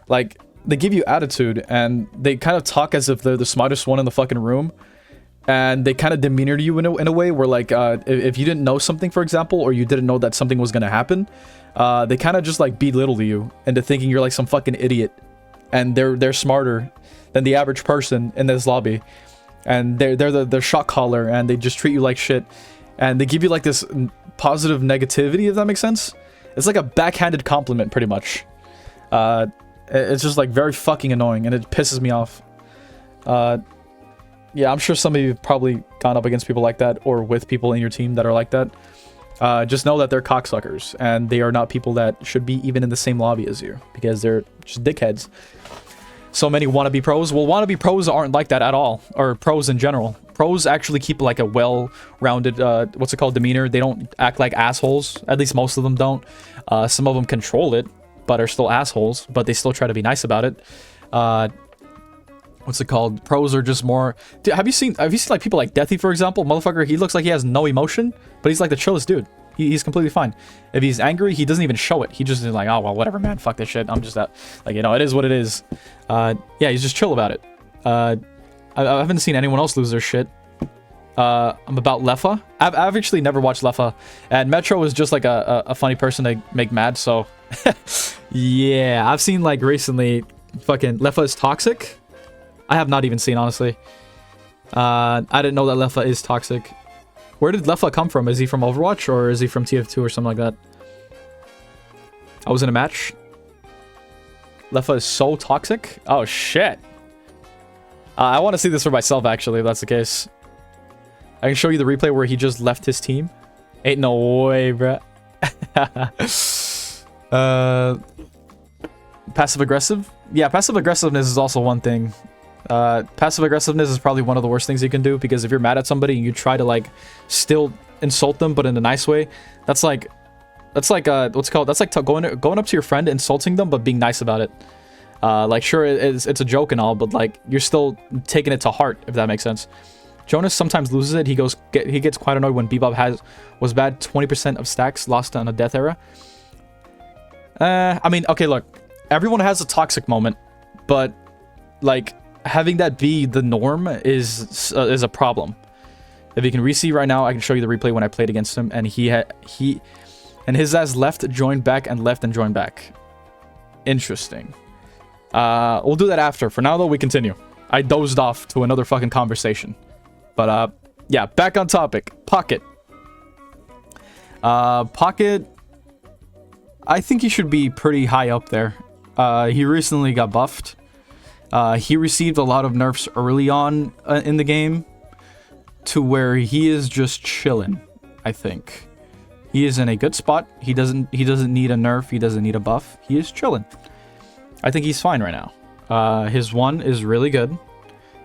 Like, they give you attitude, and they kind of talk as if they're the smartest one in the fucking room. And they kind of demeanor you in a way where, like, if you didn't know something, for example, or you didn't know that something was gonna happen, they kind of just, like, belittle you into thinking you're, like, some fucking idiot. And they're smarter than the average person in this lobby. And they're the shot caller, and they just treat you like shit. And they give you, like, this positive negativity, if that makes sense. It's like a backhanded compliment, pretty much. It's just, like, very fucking annoying, and it pisses me off. Yeah, I'm sure some of you have probably gone up against people like that, or with people in your team that are like that. Just know that they're cocksuckers, and they are not people that should be even in the same lobby as you, because they're just dickheads. So many wannabe pros. Well, wannabe pros aren't like that at all, or pros in general. Pros actually keep, like, a well-rounded, what's it called, demeanor. They don't act like assholes. At least most of them don't. Some of them control it, but are still assholes, but they still try to be nice about it. What's it called? Pros are just more... Dude, have you seen like people like Deathy, for example? Motherfucker, he looks like he has no emotion, but he's like the chillest dude. He's completely fine. If he's angry, he doesn't even show it. He just is like, oh, well, whatever, man. Fuck this shit. I'm just that. Like, you know, it is what it is. Yeah, he's just chill about it. I haven't seen anyone else lose their shit. I'm about Leffa. I've actually never watched Leffa. And Metro is just like a funny person to make mad, so... Yeah, I've seen, like, recently, fucking Leffa is toxic. I have not even seen, honestly. I didn't know that Leffa is toxic. Where did Leffa come from? Is he from Overwatch, or is he from TF2 or something like that? I was in a match. Leffa is so toxic? Oh, shit. I want to see this for myself, actually, if that's the case. I can show you the replay where he just left his team. Ain't no way, bruh. Passive aggressive? Yeah, passive aggressiveness is also one thing. Passive aggressiveness is probably one of the worst things you can do, because if you're mad at somebody and you try to, like, still insult them but in a nice way, that's like what's it called? That's like going up to your friend, insulting them but being nice about it. Like, sure, it's a joke and all, but, like, you're still taking it to heart, if that makes sense. Jonas sometimes loses it. He gets quite annoyed when Bebop was bad. 20% of stacks lost on a death era. I mean, okay, look, everyone has a toxic moment, but, like, having that be the norm is a problem. If you can re-see right now, I can show you the replay when I played against him, and his ass left, joined back, and left and joined back. Interesting. We'll do that after. For now, though, we continue. I dozed off to another fucking conversation. But, yeah, back on topic. Pocket. Pocket, I think he should be pretty high up there. He recently got buffed. He received a lot of nerfs early on in the game, to where he is just chilling, I think. He is in a good spot. He doesn't need a nerf. He doesn't need a buff. He is chilling. I think he's fine right now. His one is really good.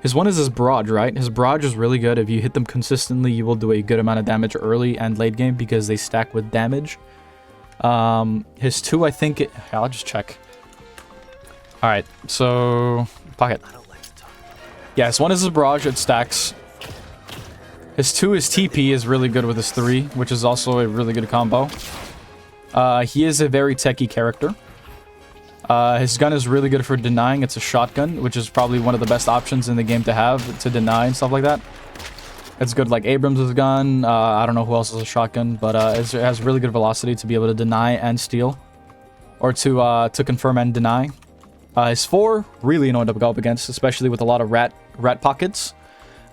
His one is his barrage, right? His barrage is really good. If you hit them consistently, you will do a good amount of damage early and late game, because they stack with damage. His two, I think... I'll just check. Alright, so... Pocket. Yeah, his one is his barrage, it stacks. His two, his TP is really good with his three, which is also a really good combo. He is a very techie character. His gun is really good for denying. It's a shotgun, which is probably one of the best options in the game to have, to deny and stuff like that. It's good like Abrams' gun. I don't know who else has a shotgun, but it has really good velocity to be able to deny and steal. Or to confirm and deny. His 4, really annoying to go up against, especially with a lot of rat pockets.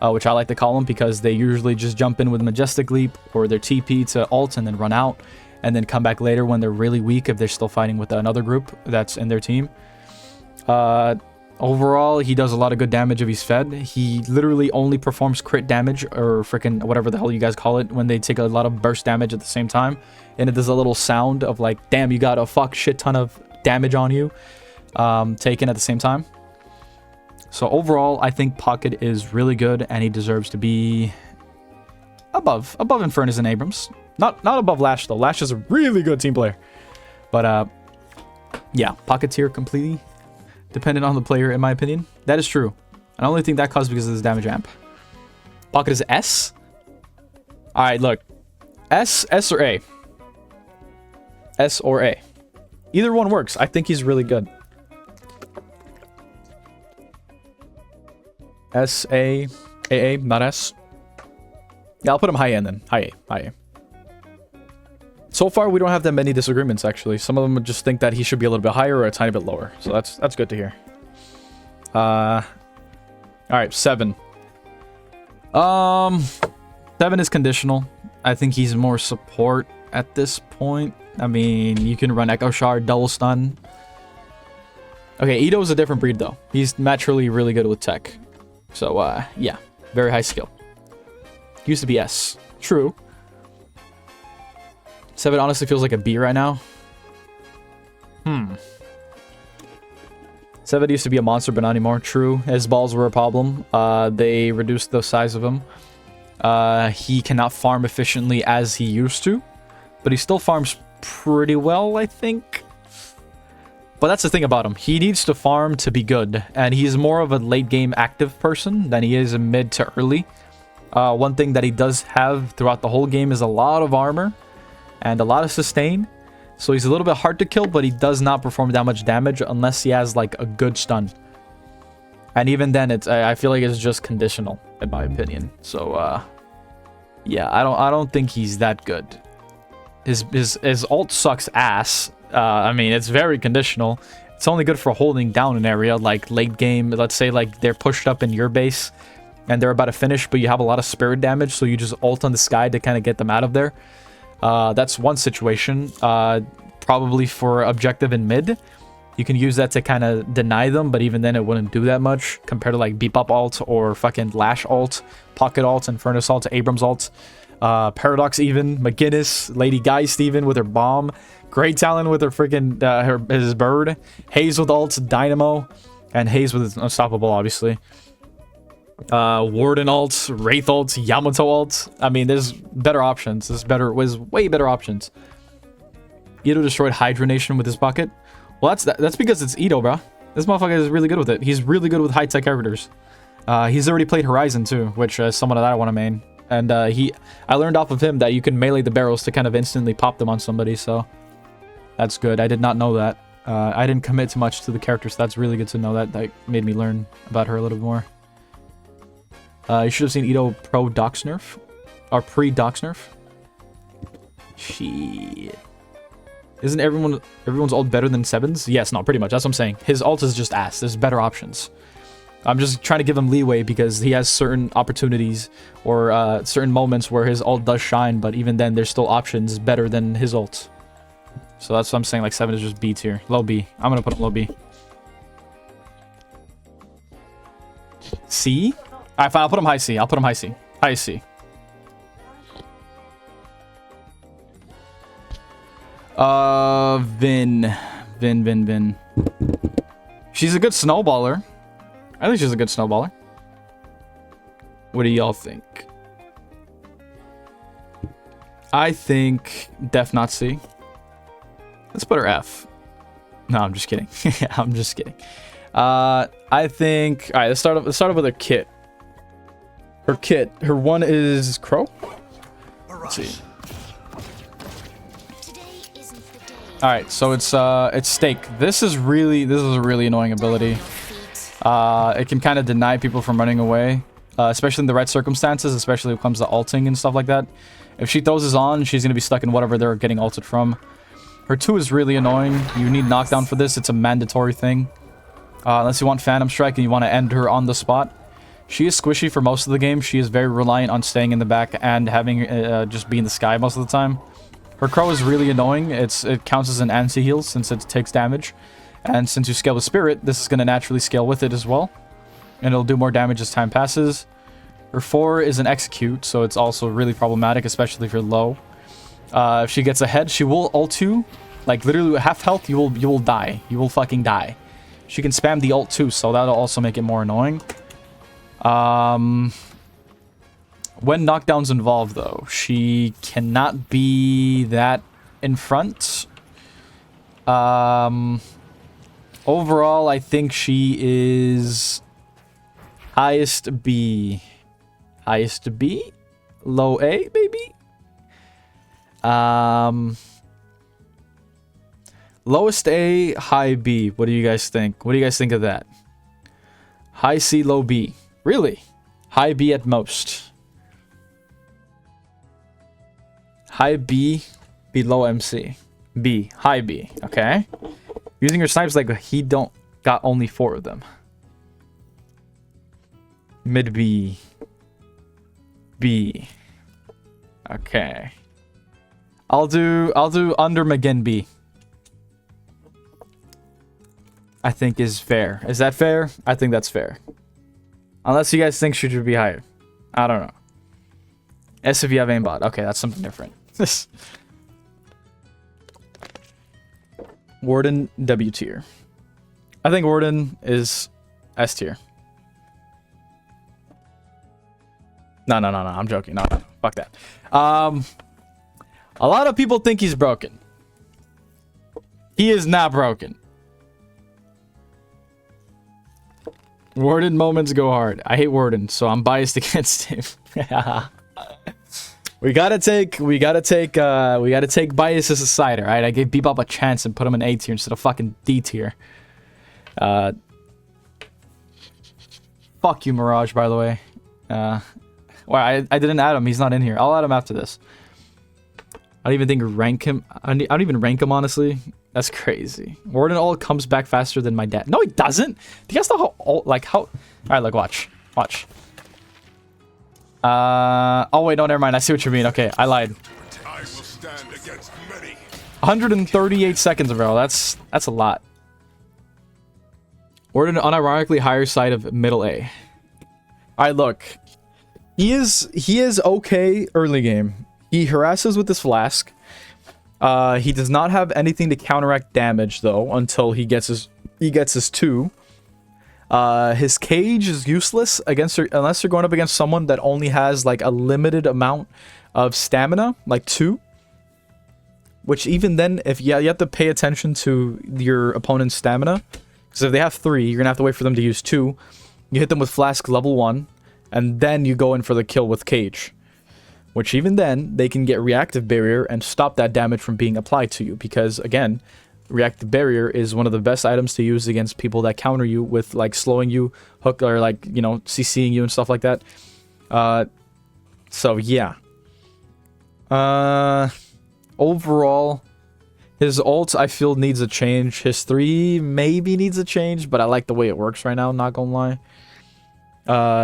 Which I like to call them, because they usually just jump in with a Majestic Leap, or their TP to ult and then run out. And then come back later when they're really weak, if they're still fighting with another group that's in their team. Overall, he does a lot of good damage if he's fed. He literally only performs crit damage, or freaking whatever the hell you guys call it, when they take a lot of burst damage at the same time. And it does a little sound of like, damn, you got a fuck shit ton of damage on you taken at the same time. So overall, I think Pocket is really good, and he deserves to be above Infernus and Abrams. Not above Lash, though. Lash is a really good team player. But, yeah, Pocket tier completely dependent on the player, in my opinion. That is true. I only think that caused because of his damage amp. Pocket is S? Alright, look. S or A? S or A. Either one works. I think he's really good. S, A, A, not S. Yeah, I'll put him high end then. High A. So far, we don't have that many disagreements, actually. Some of them would just think that he should be a little bit higher or a tiny bit lower. So that's good to hear. Alright, 7. 7 is conditional. I think he's more support at this point. I mean, you can run Echo Shard, double stun. Okay, Ito's a different breed, though. He's naturally really good with tech. So, yeah. Very high skill. Used to be S. True. 7 honestly feels like a B right now. 7 used to be a monster, but not anymore. True. His balls were a problem. They reduced the size of him. He cannot farm efficiently as he used to. But he still farms pretty well, I think. But that's the thing about him. He needs to farm to be good. And he's more of a late game active person than he is a mid to early. One thing that he does have throughout the whole game is a lot of armor. And a lot of sustain. So he's a little bit hard to kill, but he does not perform that much damage unless he has like a good stun. And even then, I feel like it's just conditional, in my opinion. So, yeah, I don't think he's that good. His ult sucks ass. I mean, it's very conditional. It's only good for holding down an area, like late game. Let's say like they're pushed up in your base, and they're about to finish, but you have a lot of spirit damage, so you just ult on the sky to kind of get them out of there. That's one situation. Probably for objective in mid. You can use that to kind of deny them, but even then it wouldn't do that much compared to like Bebop ult or fucking Lash ult, Pocket ult, Infernus ult, Abrams ult, Paradox even, McGinnis, Lady Geist even with her bomb, Great Talon with her freaking his bird, Haze with ult, Dynamo, and Haze with his unstoppable obviously. Warden ult, Wraith ult, Yamato ult. I mean, there's better options. There's way better options. Ito destroyed Hydra Nation with his Pocket. Well, that's because it's Ito, bro. This motherfucker is really good with it. He's really good with high-tech characters. He's already played Horizon, too, which is someone that I want to main. And I learned off of him that you can melee the barrels to kind of instantly pop them on somebody, so that's good. I did not know that. I didn't commit too much to the character, so that's really good to know that. That made me learn about her a little bit more. You should have seen Ito pro Dox nerf. Or pre-Dox nerf. Shit. Isn't everyone's ult better than 7's? Yes, no, pretty much. That's what I'm saying. His ult is just ass. There's better options. I'm just trying to give him leeway because he has certain opportunities or certain moments where his ult does shine, but even then, there's still options better than his ult. So that's what I'm saying. Like 7 is just B tier. Low B. I'm gonna put him low B. C? Alright, fine. I'll put him high C. I'll put him high C. High C. Vin. She's a good snowballer. I think she's a good snowballer. What do y'all think? I think Def not C. Let's put her F. No, I'm just kidding. I'm just kidding. I think. All right, let's start off with her kit. Her kit. Her one is Crow. Let's see. All right, so it's Stake. This is a really annoying ability. It can kind of deny people from running away, especially in the right circumstances, especially when it comes to ulting and stuff like that. If she throws this on, she's gonna be stuck in whatever they're getting ulted from. Her 2 is really annoying. You need knockdown for this. It's a mandatory thing. Unless you want Phantom Strike and you want to end her on the spot. She is squishy for most of the game. She is very reliant on staying in the back and having just be in the sky most of the time. Her Crow is really annoying. It counts as an anti-heal since it takes damage. And since you scale with Spirit, this is going to naturally scale with it as well. And it'll do more damage as time passes. Her 4 is an Execute, so it's also really problematic, especially if you're low. If she gets ahead, she will ult you. Like, literally at half health, you will die. You will fucking die. She can spam the ult too, so that'll also make it more annoying. When knockdown's involved, though, she cannot be that in front. Overall, I think she is highest B. Highest B? Low A, maybe? Lowest A, high B. What do you guys think? What do you guys think of that? High C, low B. Really? High B at most. High B, below MC. B, high B. Okay. Using your snipes like he don't got only 4 of them. Mid B. B. Okay. I'll do under McGinn B. I think is fair. Is that fair? I think that's fair. Unless you guys think she should be higher. I don't know. S if you have aimbot. Okay, that's something different. Warden W tier. I think Warden is S tier. No. I'm joking. No. Fuck that. A lot of people think he's broken. He is not broken. Warden moments go hard. I hate Warden, so I'm biased against him. we gotta take biases aside, alright? I gave Bebop a chance and put him in A tier instead of fucking D tier. Fuck you, Mirage, by the way. Well, I didn't add him. He's not in here. I'll add him after this. I don't even think rank him. I don't even rank him, honestly. That's crazy. Warden ult comes back faster than my dad. No, he doesn't. Do you guys know how ult, like how? All right, look, watch. Oh wait, no, never mind. I see what you mean. Okay, I lied. 138 seconds, bro. That's a lot. Warden unironically higher side of middle A. All right, look. He is okay early game. He harasses with this flask. He does not have anything to counteract damage though until he gets his 2. His cage is useless unless you're going up against someone that only has like a limited amount of stamina, like 2. Which even then, if you have to pay attention to your opponent's stamina, because if they have 3, you're gonna have to wait for them to use 2. You hit them with flask level 1, and then you go in for the kill with cage. Which even then, they can get reactive barrier and stop that damage from being applied to you. Because again, reactive barrier is one of the best items to use against people that counter you with like slowing you, hook, or like, you know, CCing you and stuff like that. So yeah. Overall, his ult I feel needs a change. His 3 maybe needs a change, but I like the way it works right now, not gonna lie.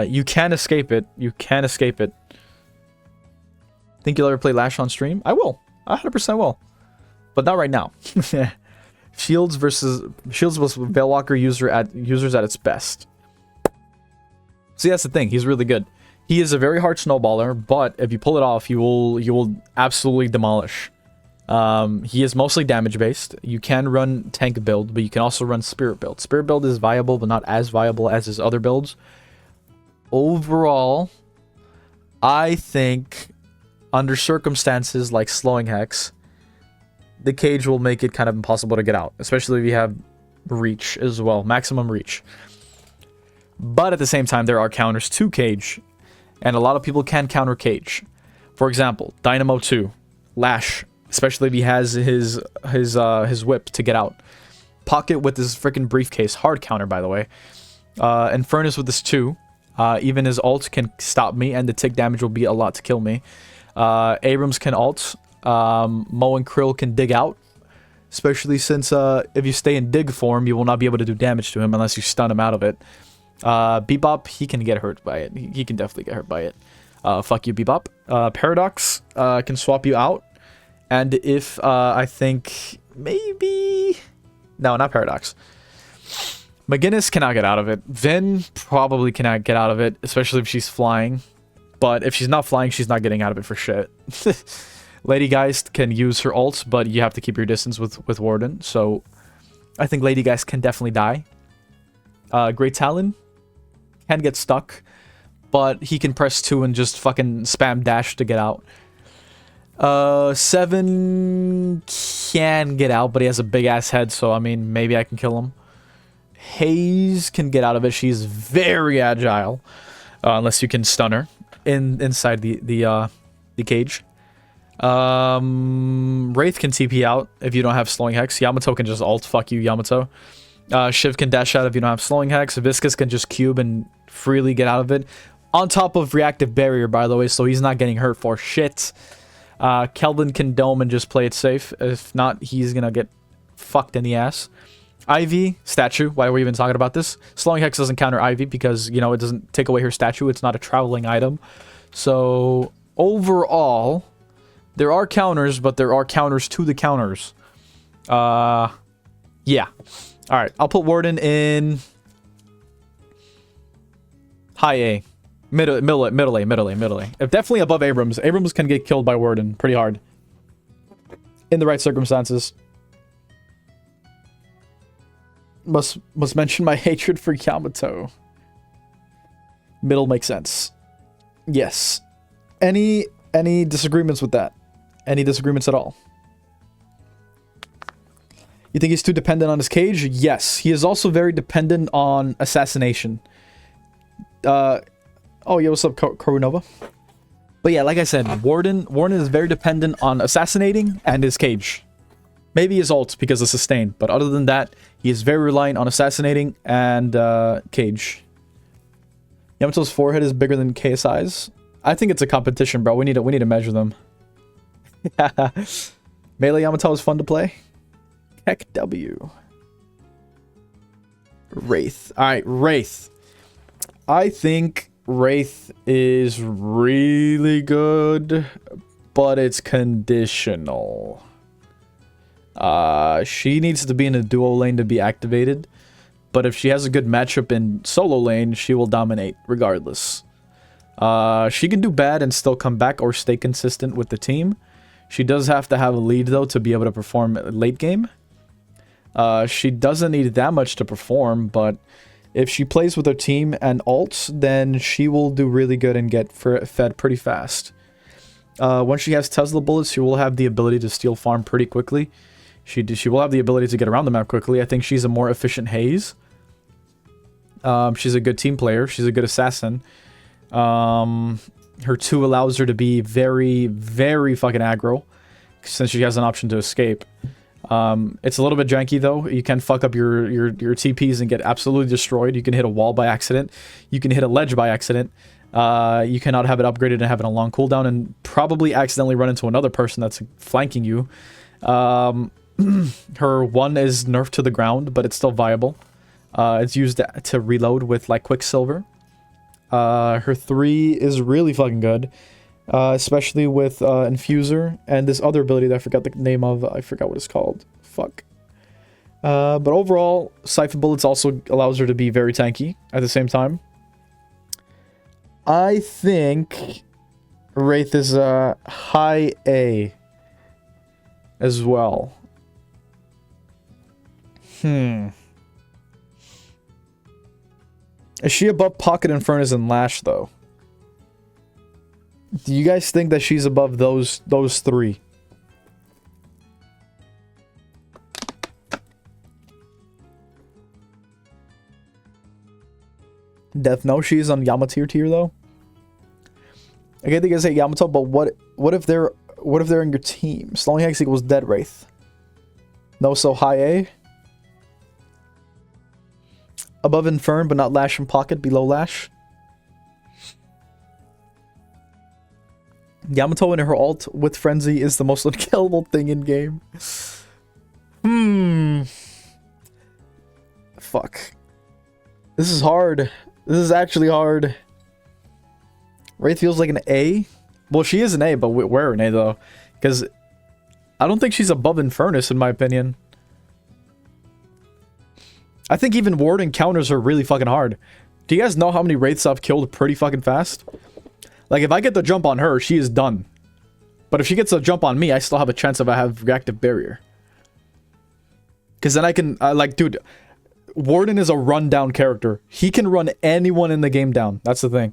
You can escape it. Think you'll ever play Lash on stream? I will. I 100% will. But not right now. Shields was Veilwalker users at its best. See, that's the thing. He's really good. He is a very hard snowballer, but if you pull it off, you will absolutely demolish. He is mostly damage based. You can run tank build, but you can also run spirit build. Spirit build is viable, but not as viable as his other builds. Overall, I think under circumstances like slowing hex, the cage will make it kind of impossible to get out, especially if you have reach as well, maximum reach. But at the same time, there are counters to cage, and a lot of people can counter cage. For example, Dynamo 2, Lash, especially if he has his whip to get out. Pocket with his freaking briefcase, hard counter by the way. Infernus with this 2. Even his ult can stop me, and the tick damage will be a lot to kill me. Abrams can ult. Mo and Krill can dig out. Especially since if you stay in dig form, you will not be able to do damage to him unless you stun him out of it. Bebop, he can get hurt by it. He can definitely get hurt by it. Fuck you, Bebop. Paradox can swap you out. And if I think maybe No, not Paradox. McGinnis cannot get out of it. Vin probably cannot get out of it, especially if she's flying. But if she's not flying, she's not getting out of it for shit. Lady Geist can use her ult, but you have to keep your distance with Warden. So I think Lady Geist can definitely die. Great Talon can get stuck, but he can press 2 and just fucking spam dash to get out. 7 can get out, but he has a big ass head, so I mean, maybe I can kill him. Haze can get out of it. She's very agile, unless you can stun her inside the cage. Wraith can TP out if you don't have slowing hex. Yamato can just ult. Fuck you, Yamato. Shiv can dash out if you don't have slowing hex. Viscus can just cube and freely get out of it. On top of reactive barrier, by the way, so he's not getting hurt for shit. Kelvin can dome and just play it safe. If not, he's gonna get fucked in the ass. Ivy, statue. Why are we even talking about this? Slowing hex doesn't counter Ivy because, you know, it doesn't take away her statue. It's not a traveling item. So, overall, there are counters, but there are counters to the counters. Yeah. Alright, I'll put Warden in high A. Middle A. Definitely above Abrams. Abrams can get killed by Warden pretty hard. In the right circumstances. Must mention my hatred for Yamato. Middle makes sense. Yes. Any disagreements with that? Any disagreements at all? You think he's too dependent on his cage? Yes. He is also very dependent on assassination. Oh, yeah, what's up, Korunova? But yeah, like I said, Warden is very dependent on assassinating and his cage. Maybe his ult because of sustain, but other than that, he is very reliant on assassinating and cage. Yamato's forehead is bigger than KSI's. I think it's a competition, bro. We need to measure them. Melee Yamato is fun to play. Heck W. Wraith. Alright, Wraith. I think Wraith is really good, but it's conditional. She needs to be in a duo lane to be activated, but if she has a good matchup in solo lane, she will dominate regardless. She can do bad and still come back or stay consistent with the team. She does have to have a lead though to be able to perform late game. She doesn't need that much to perform, but if she plays with her team and ults, then she will do really good and get fed pretty fast. Once she has Tesla bullets, she will have the ability to steal farm pretty quickly. She will have the ability to get around the map quickly. I think she's a more efficient Haze. She's a good team player. She's a good assassin. Her 2 allows her to be very, very fucking aggro, since she has an option to escape. It's a little bit janky though. You can fuck up your TPs and get absolutely destroyed. You can hit a wall by accident. You can hit a ledge by accident. You cannot have it upgraded and have it on a long cooldown and probably accidentally run into another person that's flanking you. Her 1 is nerfed to the ground, but it's still viable. It's used to reload with like Quicksilver. Her 3 is really fucking good. Especially with Infuser and this other ability that I forgot the name of. I forgot what it's called. Fuck. But overall, Siphon Bullets also allows her to be very tanky at the same time. I think Wraith is a high A as well. Is she above Pocket, Infernus, and Lash though? Do you guys think that she's above those 3? Death, no, she's on Yamato tier though. I get you guys say Yamato, but what if they're in your team? Slowing Hex equals Dead Wraith. No, so high A. Above Infern, but not Lash and Pocket. Below Lash. Yamato and her ult with Frenzy is the most unkillable thing in game. Fuck. This is hard. This is actually hard. Wraith feels like an A. Well, she is an A, but we're an A though. Because I don't think she's above Infernus in my opinion. I think even Warden counters are really fucking hard. Do you guys know how many Wraiths I've killed pretty fucking fast? Like, if I get the jump on her, she is done. But if she gets a jump on me, I still have a chance if I have reactive barrier. Because then I can, like, dude, Warden is a rundown character. He can run anyone in the game down. That's the thing.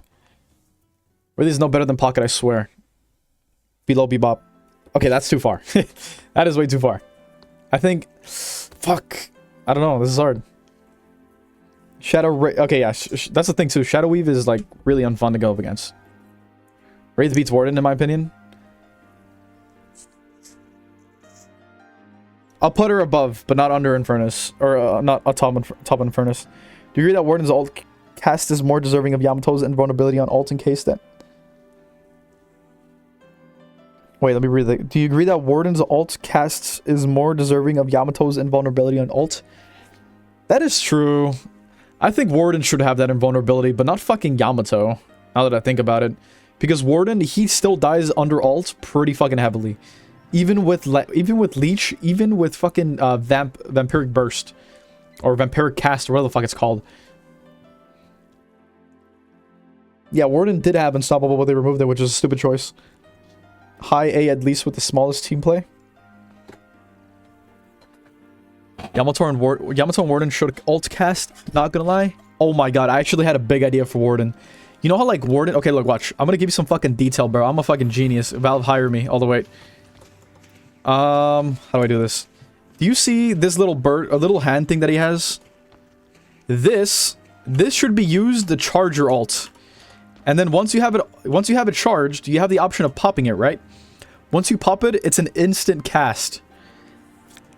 Really is no better than Pocket, I swear. Below Bebop. Okay, that's too far. That is way too far. I think... Fuck. I don't know. This is hard. Okay, yeah. That's the thing, too. Shadow Weave is, like, really unfun to go up against. Wraith beats Warden, in my opinion. I'll put her above, but not under Infernus. Or, not atop Infernus. Do you agree that Warden's ult cast is more deserving of Yamato's invulnerability on ult in case that... Wait, let me read that. Do you agree that Warden's ult cast is more deserving of Yamato's invulnerability on ult? That is true. I think Warden should have that invulnerability, but not fucking Yamato. Now that I think about it. Because Warden, he still dies under ult pretty fucking heavily. Even with Leech, even with fucking Vampiric Burst. Or Vampiric Cast, or whatever the fuck it's called. Yeah, Warden did have Unstoppable, but they removed it, which is a stupid choice. High A at least with the smallest team play. Yamato and Warden should ult cast, not gonna lie. Oh my god, I actually had a big idea for Warden. You know how like Warden... Okay, look, watch. I'm gonna give you some fucking detail, bro. I'm a fucking genius. Valve, hire me all the way. How do I do this? Do you see this little bird, a little hand thing that he has? This should be used to charge your ult. And then once you have it charged, you have the option of popping it, right? Once you pop it, it's an instant cast.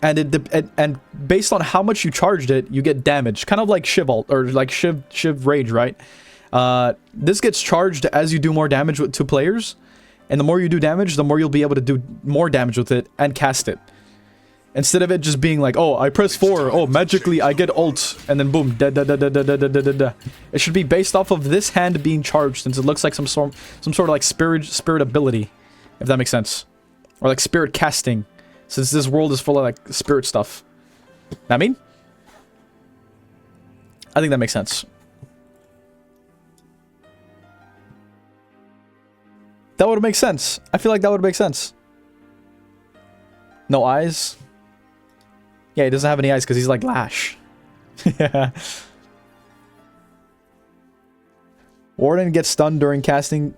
And based on how much you charged it, you get damage. Kind of like Shiv ult, or like Shiv Rage, right? This gets charged as you do more damage to players. And the more you do damage, the more you'll be able to do more damage with it and cast it. Instead of it just being like, oh, I press 4, oh, magically I get ult, and then boom, da da da da da da da da da. It should be based off of this hand being charged, since it looks like some sort of like spirit ability, if that makes sense, or like spirit casting, since this world is full of like spirit stuff. I mean, I think that makes sense. That would make sense. I feel like that would make sense. No eyes. Yeah, he doesn't have any eyes because he's like Lash. Yeah. Warden gets stunned during casting.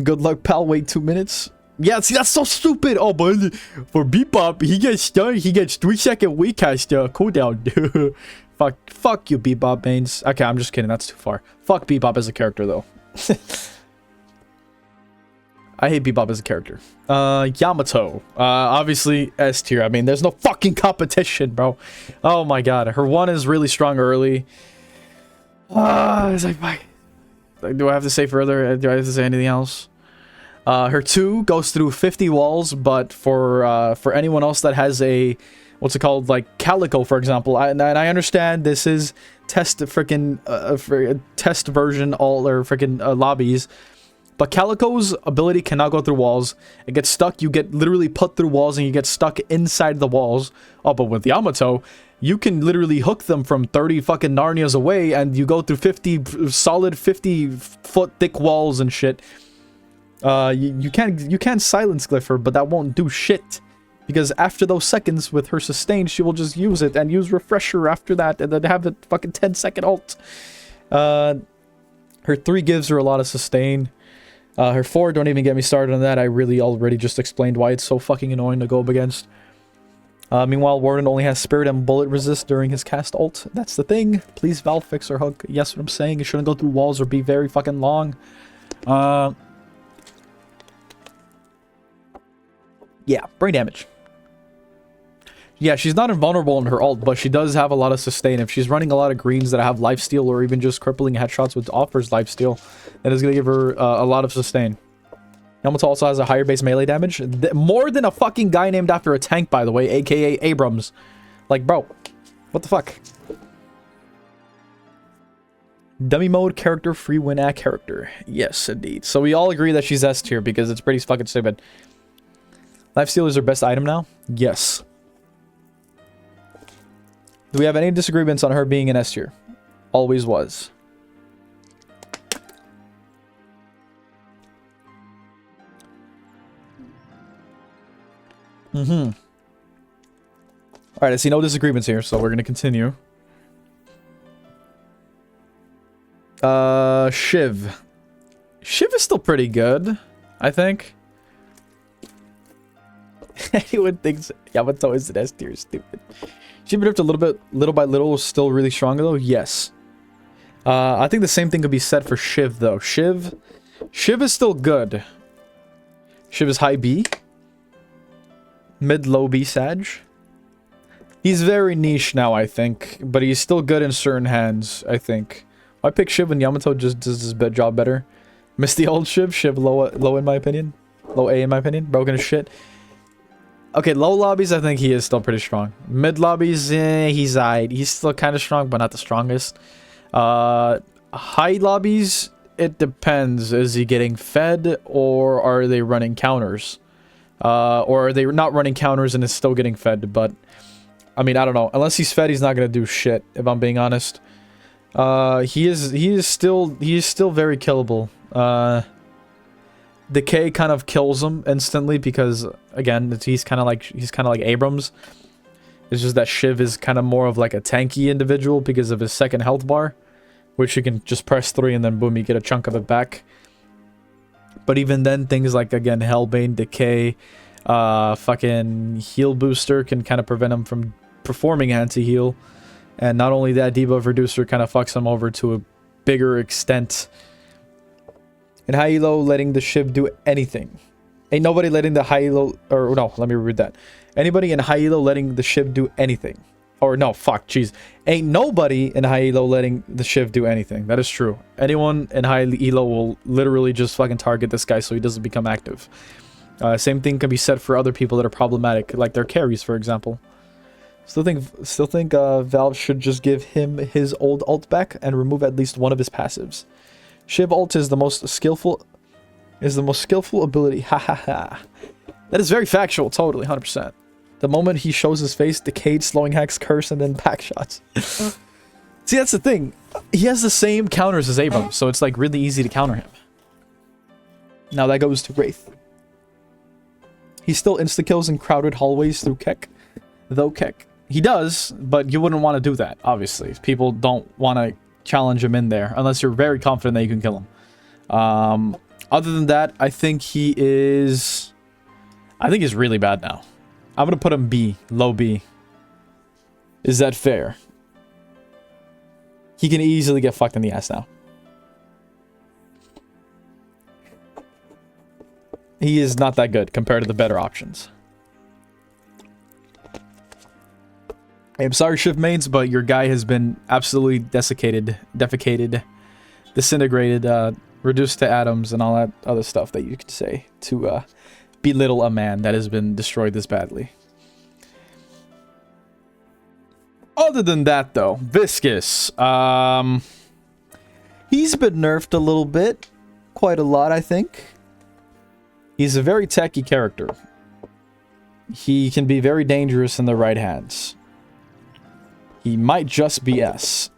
Good luck, pal. Wait 2 minutes. Yeah, see, that's so stupid. Oh, but for Bebop, he gets stunned. He gets 3-second weak cast cooldown. Fuck you, Bebop mains. Okay, I'm just kidding. That's too far. Fuck Bebop as a character, though. I hate Bebop as a character. Yamato. Obviously S tier. I mean, there's no fucking competition, bro. Oh my god. Her 1 is really strong early. It's like, do I have to say further? Do I have to say anything else? Her 2 goes through 50 walls, but for anyone else that has a, what's it called, like Calico, for example, and I understand this is test freaking test version all or freaking lobbies. But Calico's ability cannot go through walls. It gets stuck. You get literally put through walls and you get stuck inside the walls. Oh, but with Yamato, you can literally hook them from 30 fucking Narnias away and you go through 50 solid 50-foot thick walls and shit. You can silence Glypher, but that won't do shit. Because after those seconds with her sustain, she will just use it and use Refresher after that and then have the fucking 10-second ult. Her 3 gives her a lot of sustain. Her 4, don't even get me started on that. I really already just explained why it's so fucking annoying to go up against. Meanwhile, Warden only has Spirit and Bullet Resist during his cast ult. That's the thing. Please, Valve, fix her hook. Yes, what I'm saying. It shouldn't go through walls or be very fucking long. Yeah, brain damage. Yeah, she's not invulnerable in her ult, but she does have a lot of sustain. If she's running a lot of greens that have lifesteal or even just crippling headshots which offers lifesteal, that is going to give her a lot of sustain. Yamato also has a higher base melee damage. More than a fucking guy named after a tank, by the way, aka Abrams. Like, bro, what the fuck? Dummy mode character, free win at character. Yes, indeed. So we all agree that she's S tier because it's pretty fucking stupid. Lifesteal is her best item now? Yes. Do we have any disagreements on her being an S tier? Always was. Alright, I see no disagreements here, so we're gonna continue. Shiv. Shiv is still pretty good, I think. Anyone thinks Yamato is an S tier, stupid. She been up a little by little, still really strong though, yes. I think the same thing could be said for Shiv though. Shiv is still good. Shiv is high B. Mid-low B Sag. He's very niche now, I think, but he's still good in certain hands, I think. I pick Shiv and Yamato just does his job better. Miss the old Shiv. Shiv low in my opinion. Low A in my opinion. Broken as shit. Okay, low lobbies, I think he is still pretty strong. Mid lobbies, he's alright. He's still kind of strong, but not the strongest. High lobbies, it depends. Is he getting fed, or are they running counters? Or are they not running counters and is still getting fed? But, I mean, I don't know. Unless he's fed, he's not going to do shit, if I'm being honest. He is still very killable. Decay kind of kills him instantly because, again, he's kind of like Abrams. It's just that Shiv is kind of more of like a tanky individual because of his second health bar, which you can just press 3 and then boom, you get a chunk of it back. But even then, things like, again, Hellbane, Decay, fucking Heal Booster can kind of prevent him from performing anti-heal. And not only that, Debuff Reducer kind of fucks him over to a bigger extent. And high elo letting the Shiv do anything. Ain't nobody letting the high elo, or no, let me read that. Anybody in high elo letting the Shiv do anything. Or no, fuck, jeez. Ain't nobody in high elo letting the Shiv do anything. That is true. Anyone in high elo will literally just fucking target this guy so he doesn't become active. Same thing can be said for other people that are problematic, like their carries, for example. Still think Valve should just give him his old ult back and remove at least one of his passives. Shiv ult is the most skillful ability. Ha ha ha. That is very factual, totally, 100%. The moment he shows his face, Decayed, Slowing Hacks, Curse, and then back shots. See, that's the thing. He has the same counters as Abrams, so it's like really easy to counter him. Now that goes to Wraith. He still insta-kills in crowded hallways through Keck. Though Keck. He does, but you wouldn't want to do that, obviously. People don't want to challenge him in there unless you're very confident that you can kill him. Other than that, I think he's really bad now. I'm gonna put him B, low B. Is that fair? He can easily get fucked in the ass now. He is not that good compared to the better options. I'm sorry, Shiv mains, but your guy has been absolutely desiccated, defecated, disintegrated, reduced to atoms, and all that other stuff that you could say to belittle a man that has been destroyed this badly. Other than that, though, Viscus, he's been nerfed a little bit, quite a lot, I think. He's a very techy character. He can be very dangerous in the right hands. He might just be S.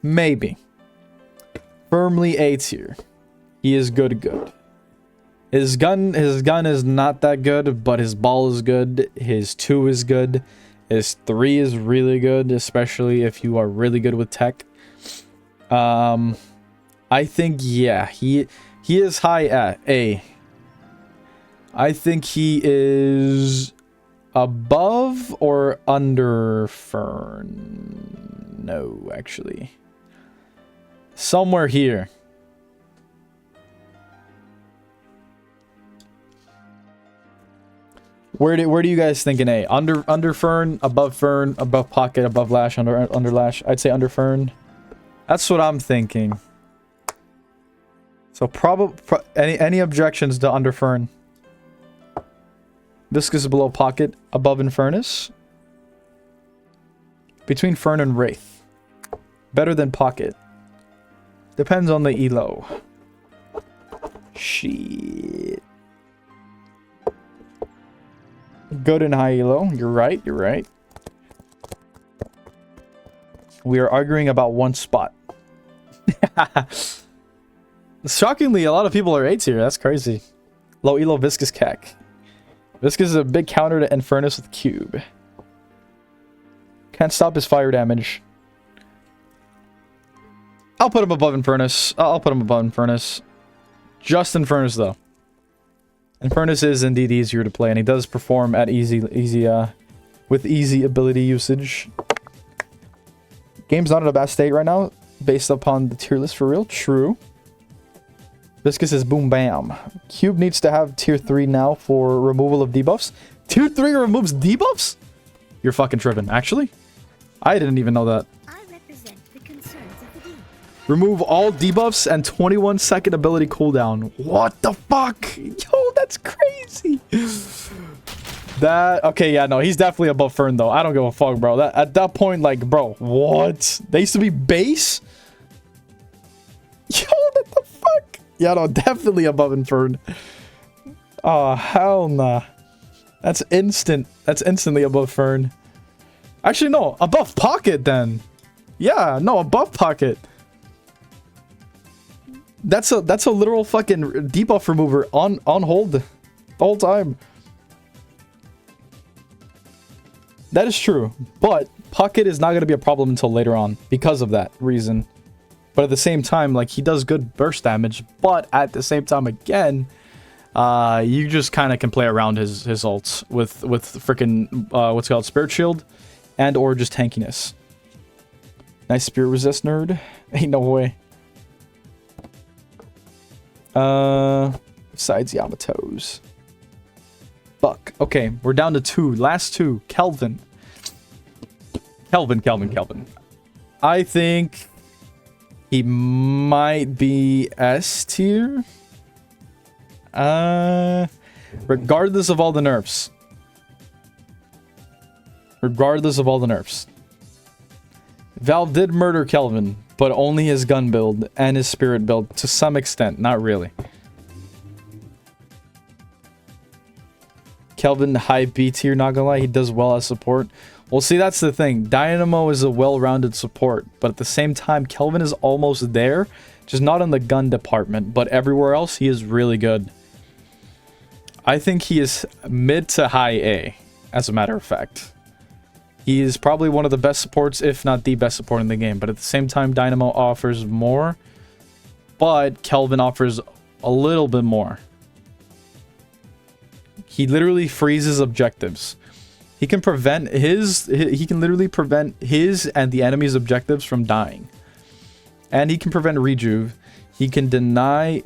Maybe. Firmly A tier. He is good. His gun is not that good, but his ball is good. His 2 is good. His 3 is really good, especially if you are really good with tech. I think, yeah, he is high at A. I think he is above or under Fern? No, actually. Somewhere here. Where do you guys think in A? Under Fern, above Pocket, above Lash, under Lash? I'd say under Fern. That's what I'm thinking. So any objections to under Fern? Viscus is below Pocket, above Infernus. Between Fern and Wraith. Better than Pocket. Depends on the elo. Shit. Good in high elo. You're right. We are arguing about one spot. Shockingly, a lot of people are 8s here. That's crazy. Low elo Viscus Cac. Viscus is a big counter to Infernus with Cube. Can't stop his fire damage. I'll put him above Infernus. I'll put him above Infernus. Just Infernus, though. Infernus is indeed easier to play, and he does perform at with easy ability usage. Game's not in a bad state right now, based upon the tier list for real. True. Viscus is boom bam. Cube needs to have tier 3 now for removal of debuffs. Tier 3 removes debuffs? You're fucking tripping. Actually, I didn't even know that. I represent the concerns of the game. Remove all debuffs and 21-second ability cooldown. What the fuck? Yo, that's crazy. That... Okay, yeah, no, he's definitely above Fern, though. I don't give a fuck, bro. That, at that point, like, bro, what? They used to be base? Yo, what the fuck? Yeah, no, definitely above Infern. Oh, hell nah. That's instant. That's instantly above Fern. Actually, no, above Pocket, then. Yeah, no, above Pocket. That's a literal fucking debuff remover on hold the whole time. That is true, but Pocket is not going to be a problem until later on because of that reason. But at the same time, like, he does good burst damage, but at the same time, again, you just kind of can play around his ults with freaking what's called Spirit Shield and or just tankiness. Nice Spirit Resist, nerd. Ain't no way. Besides Yamato's. Fuck. Okay, we're down to 2. Last 2. Kelvin. Kelvin. I think he might be S tier. Regardless of all the nerfs. Valve did murder Kelvin, but only his gun build and his spirit build to some extent. Not really. Kelvin, high B tier, not gonna lie. He does well as support. Well, see, that's the thing. Dynamo is a well-rounded support, but at the same time, Kelvin is almost there. Just not in the gun department, but everywhere else, he is really good. I think he is mid to high A, as a matter of fact. He is probably one of the best supports, if not the best support in the game. But at the same time, Dynamo offers more. But Kelvin offers a little bit more. He literally freezes objectives. He can prevent he can literally prevent his and the enemy's objectives from dying. And he can prevent rejuve. He can deny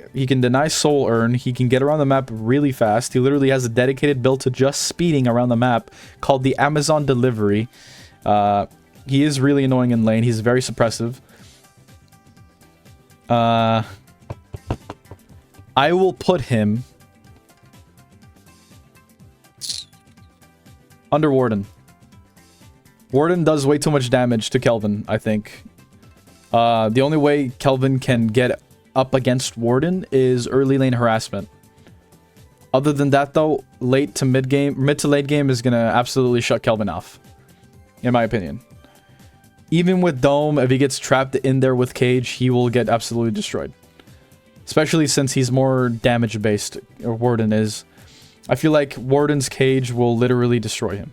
soul earn. He can get around the map really fast. He literally has a dedicated build to just speeding around the map called the Amazon Delivery. He is really annoying in lane. He's very suppressive. I will put him under Warden. Warden does way too much damage to Kelvin, I think. The only way Kelvin can get up against Warden is early lane harassment. Other than that, though, mid to late game is gonna absolutely shut Kelvin off, in my opinion. Even with Dome, if he gets trapped in there with Cage, he will get absolutely destroyed. Especially since he's more damage based, or Warden is. I feel like Warden's Cage will literally destroy him.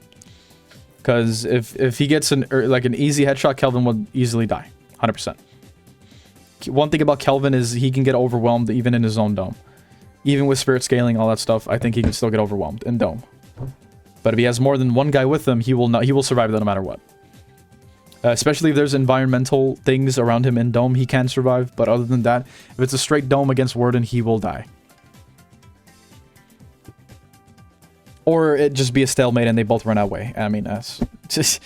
Because if he gets an easy headshot, Kelvin will easily die. 100%. One thing about Kelvin is he can get overwhelmed even in his own Dome. Even with spirit scaling, all that stuff, I think he can still get overwhelmed in Dome. But if he has more than one guy with him, he will survive that no matter what. Especially if there's environmental things around him in Dome, he can survive. But other than that, if it's a straight Dome against Warden, he will die. Or it just be a stalemate and they both run away. I mean, that's just...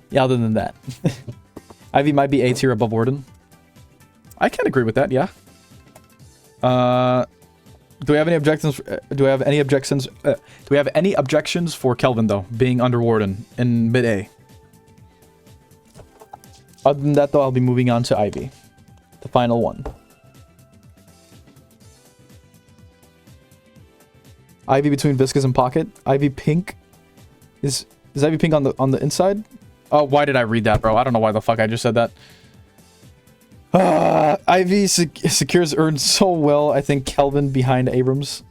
Yeah, other than that. Ivy might be A tier above Warden. I can agree with that, yeah. Do we have any objections? Do we have any objections for Kelvin, though, being under Warden in mid A? Other than that, though, I'll be moving on to Ivy. The final one. Ivy between Viscus and Pocket. Ivy pink. Is Ivy pink on the inside? Oh, why did I read that, bro? I don't know why the fuck I just said that. Ivy secures earned so well. I think Kelvin behind Abrams.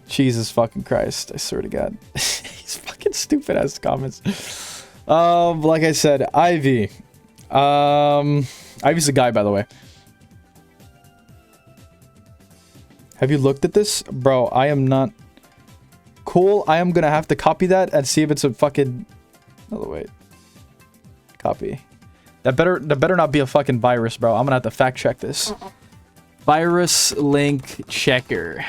Jesus fucking Christ. I swear to God. He's fucking stupid ass comments. Like I said, Ivy. Ivy's a guy, by the way. Have you looked at this? Bro, I am not... Cool, I am gonna have to copy that and see if it's a fucking... Oh, wait. Copy. That better not be a fucking virus, bro. I'm gonna have to fact check this. Virus link checker.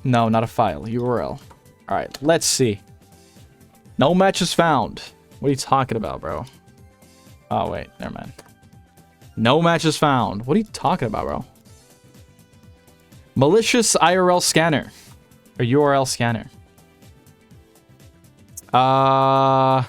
No, not a file. URL. Alright, let's see. No matches found. What are you talking about, bro? Oh, wait. Never mind. No matches found. What are you talking about, bro? Malicious IRL scanner. Or URL scanner. The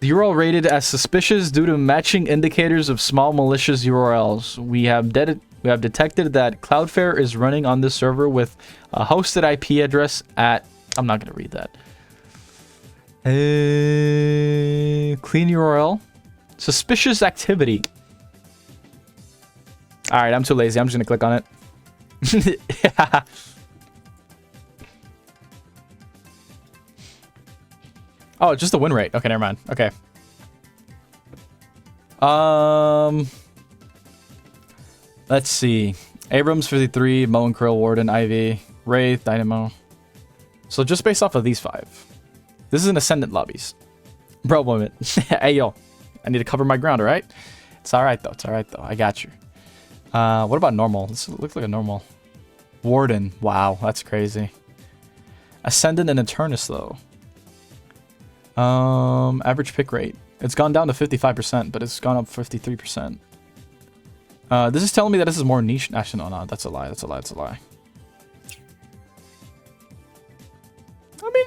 URL rated as suspicious due to matching indicators of small malicious URLs. We have detected that Cloudflare is running on this server with a hosted IP address at... I'm not going to read that. Clean URL. Suspicious activity. Alright, I'm too lazy. I'm just going to click on it. Yeah. Oh, just the win rate. Okay, never mind. Okay. Let's see. Abrams 53, Mo and Krill, Warden, Ivy, Wraith, Dynamo. So just based off of these 5. This is an Ascendant lobbies. Bro, moment. Hey, yo. I need to cover my ground, alright? It's alright, though. It's alright, though. I got you. What about normal? This looks like a normal. Warden. Wow, that's crazy. Ascendant and Infernus, though. Average pick rate. It's gone down to 55%, but it's gone up 53%. This is telling me that this is more niche. Actually, no, that's a lie. That's a lie. That's a lie. I mean,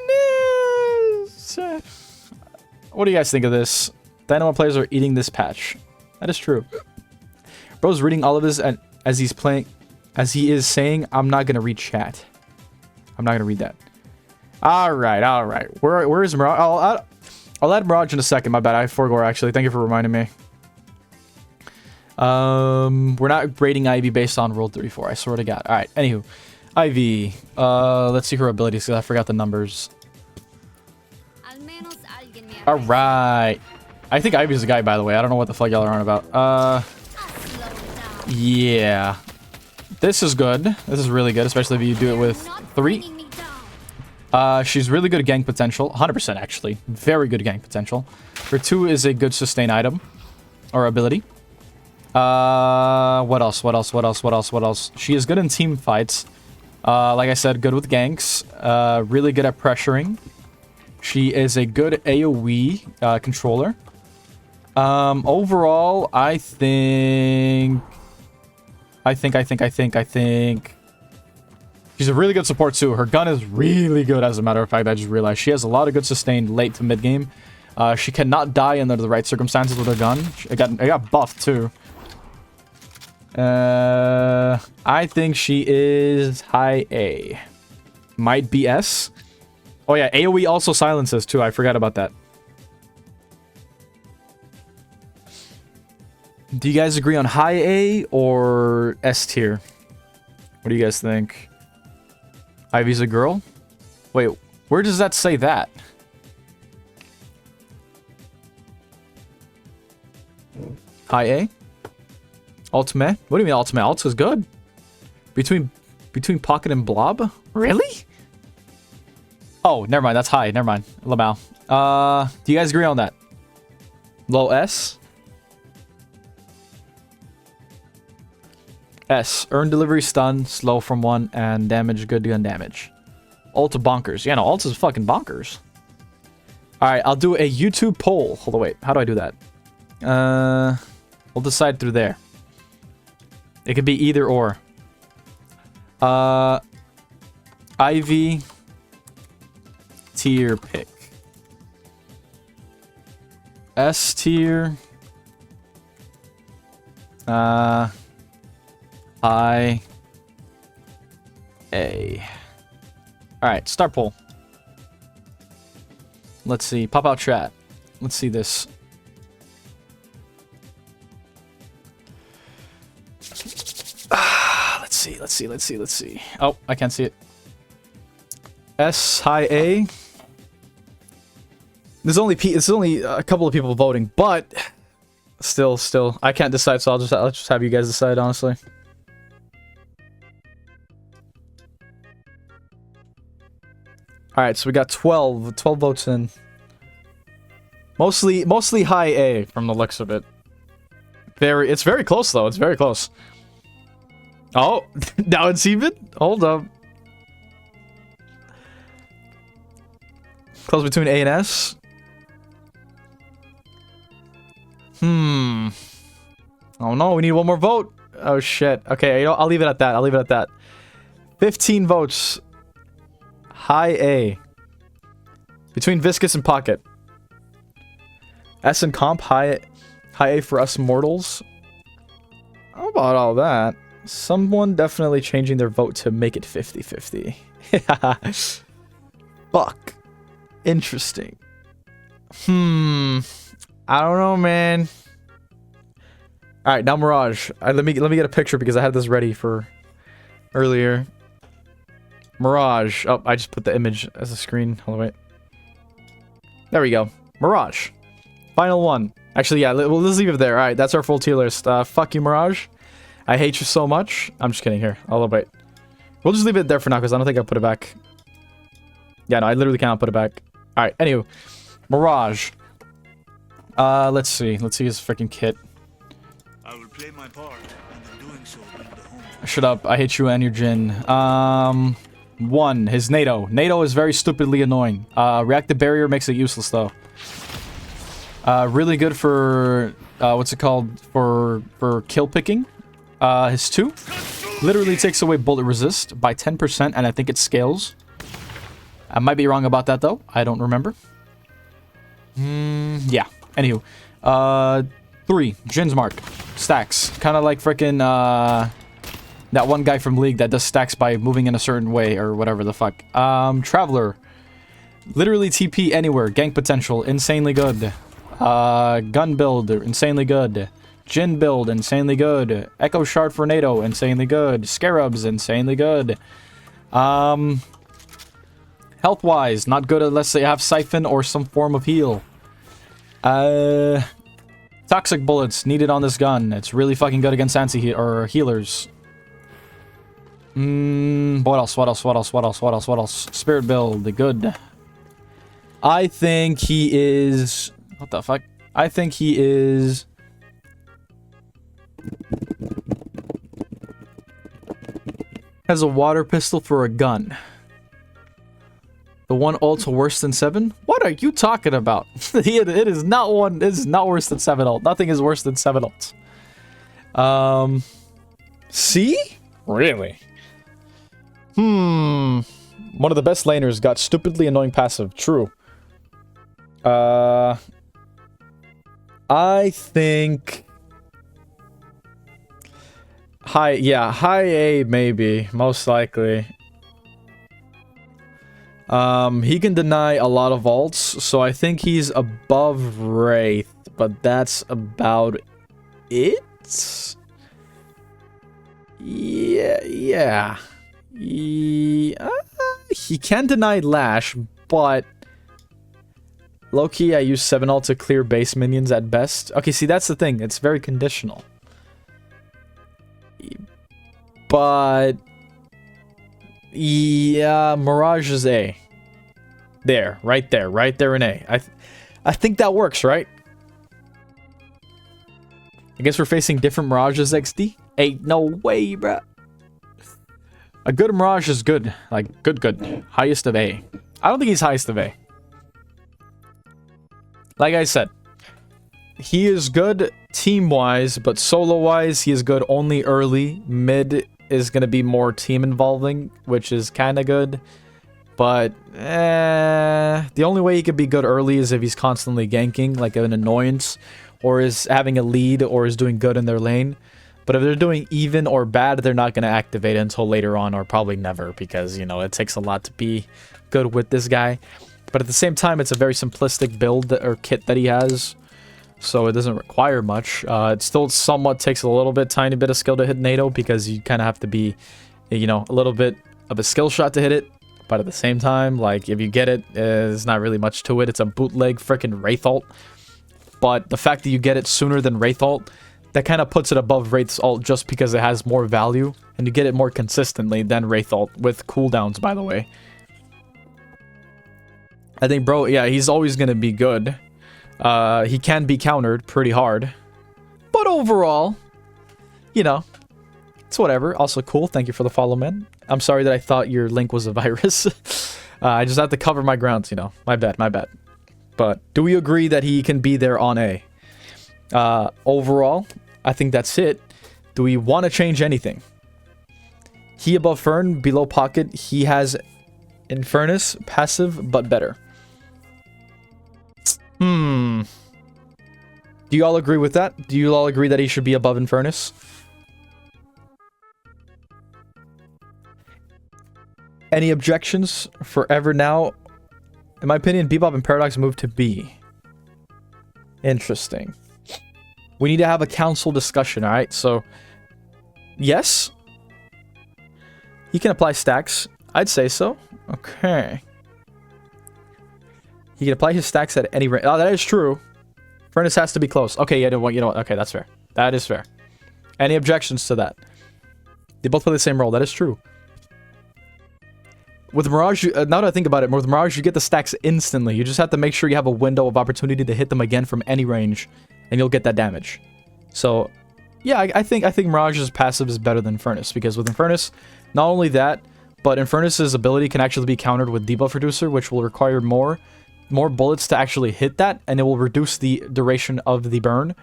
what do you guys think of this? Dynamo players are eating this patch. That is true. Bro's reading all of this as he's playing, as he is saying, I'm not gonna read chat. I'm not gonna read that. All right. Where is Mirage? I'll add Mirage in a second. My bad. I forgot actually. Thank you for reminding me. We're not grading Ivy based on World 34. I swear to God. All right. Anywho, Ivy. Let's see her abilities because I forgot the numbers. All right. I think Ivy's a guy, by the way. I don't know what the fuck y'all are on about. Yeah. This is good. This is really good, especially if you do it with 3. She's really good at gank potential. 100% actually. Very good gank potential. Her 2 is a good sustain item. Or ability. What else? She is good in team fights. Like I said, good with ganks. Really good at pressuring. She is a good AoE controller. Overall, I think she's a really good support too. Her gun is really good, as a matter of fact. I just realized she has a lot of good sustain late to mid game. She cannot die under the right circumstances with her gun. It got buffed too. I think she is high A. Might be S. Oh yeah, AoE also silences too. I forgot about that. Do you guys agree on high A or S tier? What do you guys think? Ivy's a girl? Wait, where does that say that? High A? Ultimate? What do you mean ultimate? Ult is good. Between Pocket and Blob? Really? Oh, never mind. That's high. Never mind. Lamau. Do you guys agree on that? Low S? S. Earn delivery stun, slow from 1, and damage, good gun damage. Ult bonkers. Yeah, no, ult is fucking bonkers. Alright, I'll do a YouTube poll. Hold on, wait. How do I do that? We'll decide through there. It could be either or. Ivy tier pick. S tier. High. A. Alright, start poll. Let's see. Pop out chat. Let's see this. Let's see. Oh, I can't see it. S, high A. There's only a couple of people voting, but still, I can't decide, so I'll just have you guys decide, honestly. Alright, so we got 12 votes in. Mostly high A from the looks of it. It's very close though, it's very close. Oh, now it's even? Hold up. Close between A and S. Oh no, we need one more vote. Oh shit. Okay, I'll leave it at that. 15 votes. High A. Between Viscus and Pocket. S and Comp, high A for us mortals. How about all that? Someone definitely changing their vote to make it 50-50. Fuck. Interesting. I don't know, man. Alright, now Mirage. Let me get a picture because I had this ready for earlier. Mirage. Oh, I just put the image as a screen. Hold on, wait. There we go. Mirage. Final one. Actually, yeah, let's leave it there. Alright, that's our full tier list. Fuck you, Mirage. I hate you so much. I'm just kidding here. Hold on, wait. We'll just leave it there for now because I don't think I'll put it back. Yeah, no, I literally cannot put it back. Alright, anyway. Mirage. Let's see. Let's see his freaking kit. I will play my part, and in doing so, bring the home. Shut up. I hate you and your Jin. 1. His NATO. NATO is very stupidly annoying. Reactive barrier makes it useless, though. Really good for, what's it called? For kill picking. His 2 literally takes away bullet resist by 10%, and I think it scales. I might be wrong about that, though. I don't remember. Yeah. Anywho. 3. Jin's Mark. Stacks. Kind of like frickin', that one guy from League that does stacks by moving in a certain way, or whatever the fuck. Traveler. Literally TP anywhere. Gank potential. Insanely good. Gun build. Insanely good. Jin build, insanely good. Echo Shard for NATO, insanely good. Scarabs, insanely good. Health-wise, not good unless they have Siphon or some form of heal. Toxic bullets needed on this gun. It's really fucking good against or healers. What else? Spirit build, good. I think he is... What the fuck? I think he is... Has a water pistol for a gun. The one ult's worse than 7? What are you talking about? It is not one. It is not worse than 7 ult. Nothing is worse than 7 ult. C? Really? One of the best laners got stupidly annoying passive. True. I think... high A maybe, most likely. He can deny a lot of ults, so I think he's above Wraith, but that's about it? Yeah. He can deny Lash, but low-key I use 7 ult to clear base minions at best. Okay, see, that's the thing. It's very conditional. But yeah, Mirage is A. Right there in A. I think that works, right? I guess we're facing different Mirages XD. Ain't no way, bruh. A good Mirage is good. Like, good. Highest of A. I don't think he's highest of A. Like I said, he is good team-wise, but solo-wise, he is good only early. Mid is going to be more team-involving, which is kind of good. But, the only way he could be good early is if he's constantly ganking, like an annoyance, or is having a lead, or is doing good in their lane. But if they're doing even or bad, they're not going to activate it until later on, or probably never, because, you know, it takes a lot to be good with this guy. But at the same time, it's a very simplistic build or kit that he has, so it doesn't require much. It still somewhat takes a little bit, tiny bit of skill to hit NATO, because you kind of have to be, you know, a little bit of a skill shot to hit it. But at the same time, like, if you get it, there's not really much to it. It's a bootleg freaking Wraith ult. But the fact that you get it sooner than Wraith ult, that kind of puts it above Wraith's ult just because it has more value. And you get it more consistently than Wraith ult, with cooldowns, by the way. I think, bro, yeah, he's always going to be good. He can be countered pretty hard. But overall, you know, it's whatever. Also cool. Thank you for the follow, man. I'm sorry that I thought your link was a virus. I just have to cover my grounds, you know. My bad, my bad. But do we agree that he can be there on A? Overall, I think that's it. Do we want to change anything? He above Fern, below Pocket. He has Infernus, passive, but better. Do you all agree with that? Do you all agree that he should be above Infernus? Any objections? Forever now. In my opinion, Bebop and Paradox move to B. Interesting. We need to have a council discussion, alright? So, yes. He can apply stacks. I'd say so. Okay. He can apply his stacks at any rate. Oh, that is true. Furnace has to be close. Okay, yeah, you know what? Okay, that's fair. That is fair. Any objections to that? They both play the same role. That is true. With Mirage, now that I think about it, with Mirage, you get the stacks instantly. You just have to make sure you have a window of opportunity to hit them again from any range, and you'll get that damage. So, yeah, I think Mirage's passive is better than Infernus, because with Infernus, not only that, but Infernus's ability can actually be countered with debuff reducer, which will require more bullets to actually hit that, and it will reduce the duration of the burn.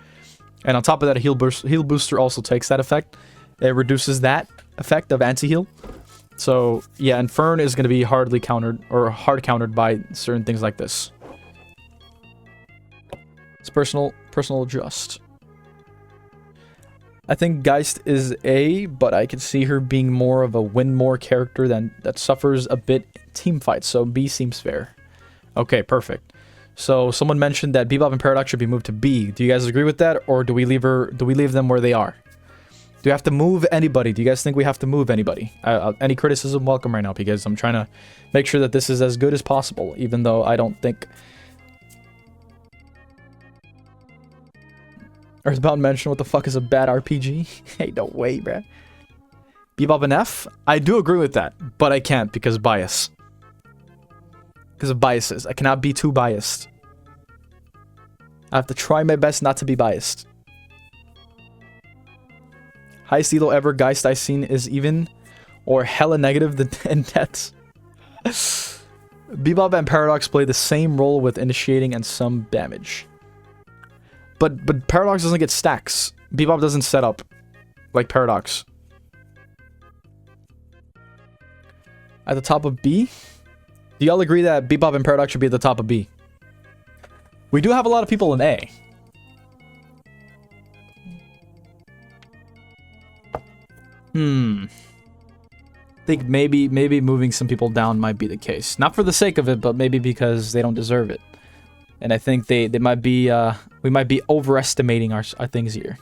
And on top of that, a heal booster also takes that effect. It reduces that effect of anti-heal. So, yeah, Infern is going to be hardly countered, or hard countered by certain things like this. It's personal adjust. I think Geist is A, but I could see her being more of a win more character that suffers a bit in team fights, so B seems fair. Okay, perfect. So, someone mentioned that Bebop and Paradox should be moved to B. Do you guys agree with that, or do we leave them where they are? Do you have to move anybody? Do you guys think we have to move anybody? Any criticism, welcome right now, because I'm trying to make sure that this is as good as possible, even though I don't think... Earthbound mentioned what the fuck is a bad RPG? Hey, no way, bruh. Bebop and F? I do agree with that, but I can't because of bias. Because of biases. I cannot be too biased. I have to try my best not to be biased. Highest elo ever Geist I've seen is even or hella negative in deaths. Bebop and Paradox play the same role with initiating and some damage. But Paradox doesn't get stacks. Bebop doesn't set up like Paradox. At the top of B? Do y'all agree that Bebop and Paradox should be at the top of B? We do have a lot of people in A. I think maybe moving some people down might be the case. Not for the sake of it, but maybe because they don't deserve it. And I think they might be we might be overestimating our things here.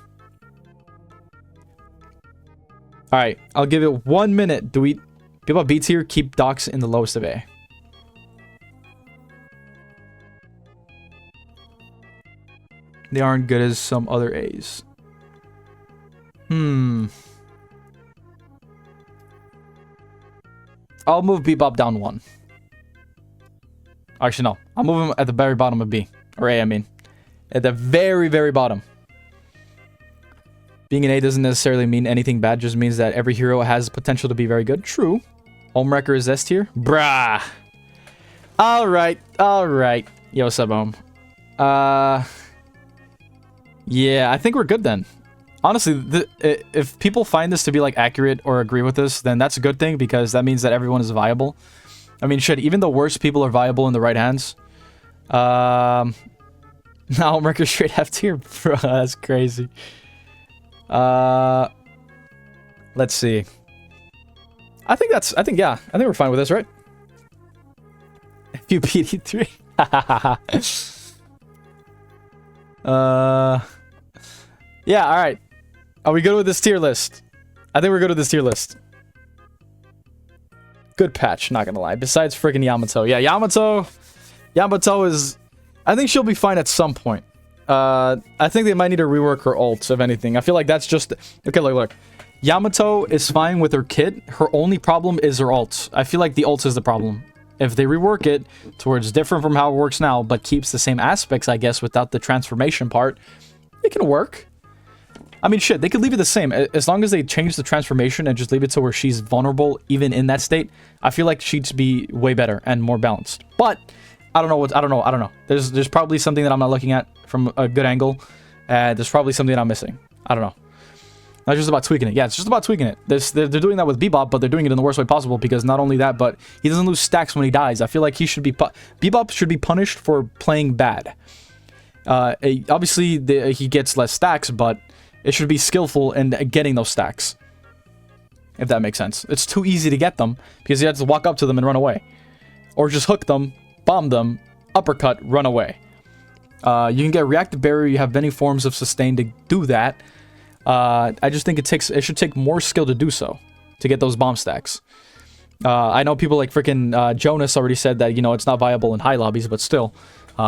All right, I'll give it 1 minute. Do we people B tier keep Docs in the lowest of A? They aren't good as some other A's. I'll move Bebop down 1. Actually, no. I'll move him at the very bottom of B. Or A, I mean. At the very, very bottom. Being an A doesn't necessarily mean anything bad. Just means that every hero has potential to be very good. True. Homewrecker is S tier. Brah. Alright. Alright. Yo, what's up, Home? Yeah, I think we're good then. Honestly, if people find this to be like accurate or agree with this, then that's a good thing because that means that everyone is viable. I mean, shit, even the worst people are viable in the right hands. Now Mercury straight F tier, bro, that's crazy. Let's see. I think we're fine with this, right? If you beat E3. Yeah, alright. Are we good with this tier list? I think we're good with this tier list. Good patch, not gonna lie. Besides freaking Yamato. Yeah, Yamato is... I think she'll be fine at some point. I think they might need to rework her ults, if anything. I feel like that's just... Okay, look. Yamato is fine with her kit. Her only problem is her ults. I feel like the ults is the problem. If they rework it to where it's different from how it works now, but keeps the same aspects, I guess, without the transformation part, it can work. I mean, shit, they could leave it the same. As long as they change the transformation and just leave it to where she's vulnerable, even in that state, I feel like she'd be way better and more balanced. But, I don't know. There's probably something that I'm not looking at from a good angle. There's probably something I'm missing. I don't know. Not just about tweaking it. Yeah, it's just about tweaking it. They're doing that with Bebop, but they're doing it in the worst way possible because not only that, but he doesn't lose stacks when he dies. I feel like he should be... Bebop should be punished for playing bad. Obviously, he gets less stacks, but it should be skillful in getting those stacks. If that makes sense. It's too easy to get them because you have to walk up to them and run away. Or just hook them, bomb them, uppercut, run away. You can get reactive barrier. You have many forms of sustain to do that. I just think it should take more skill to do so, to get those bomb stacks. I know people like freaking Jonas already said that, you know, it's not viable in high lobbies, but still,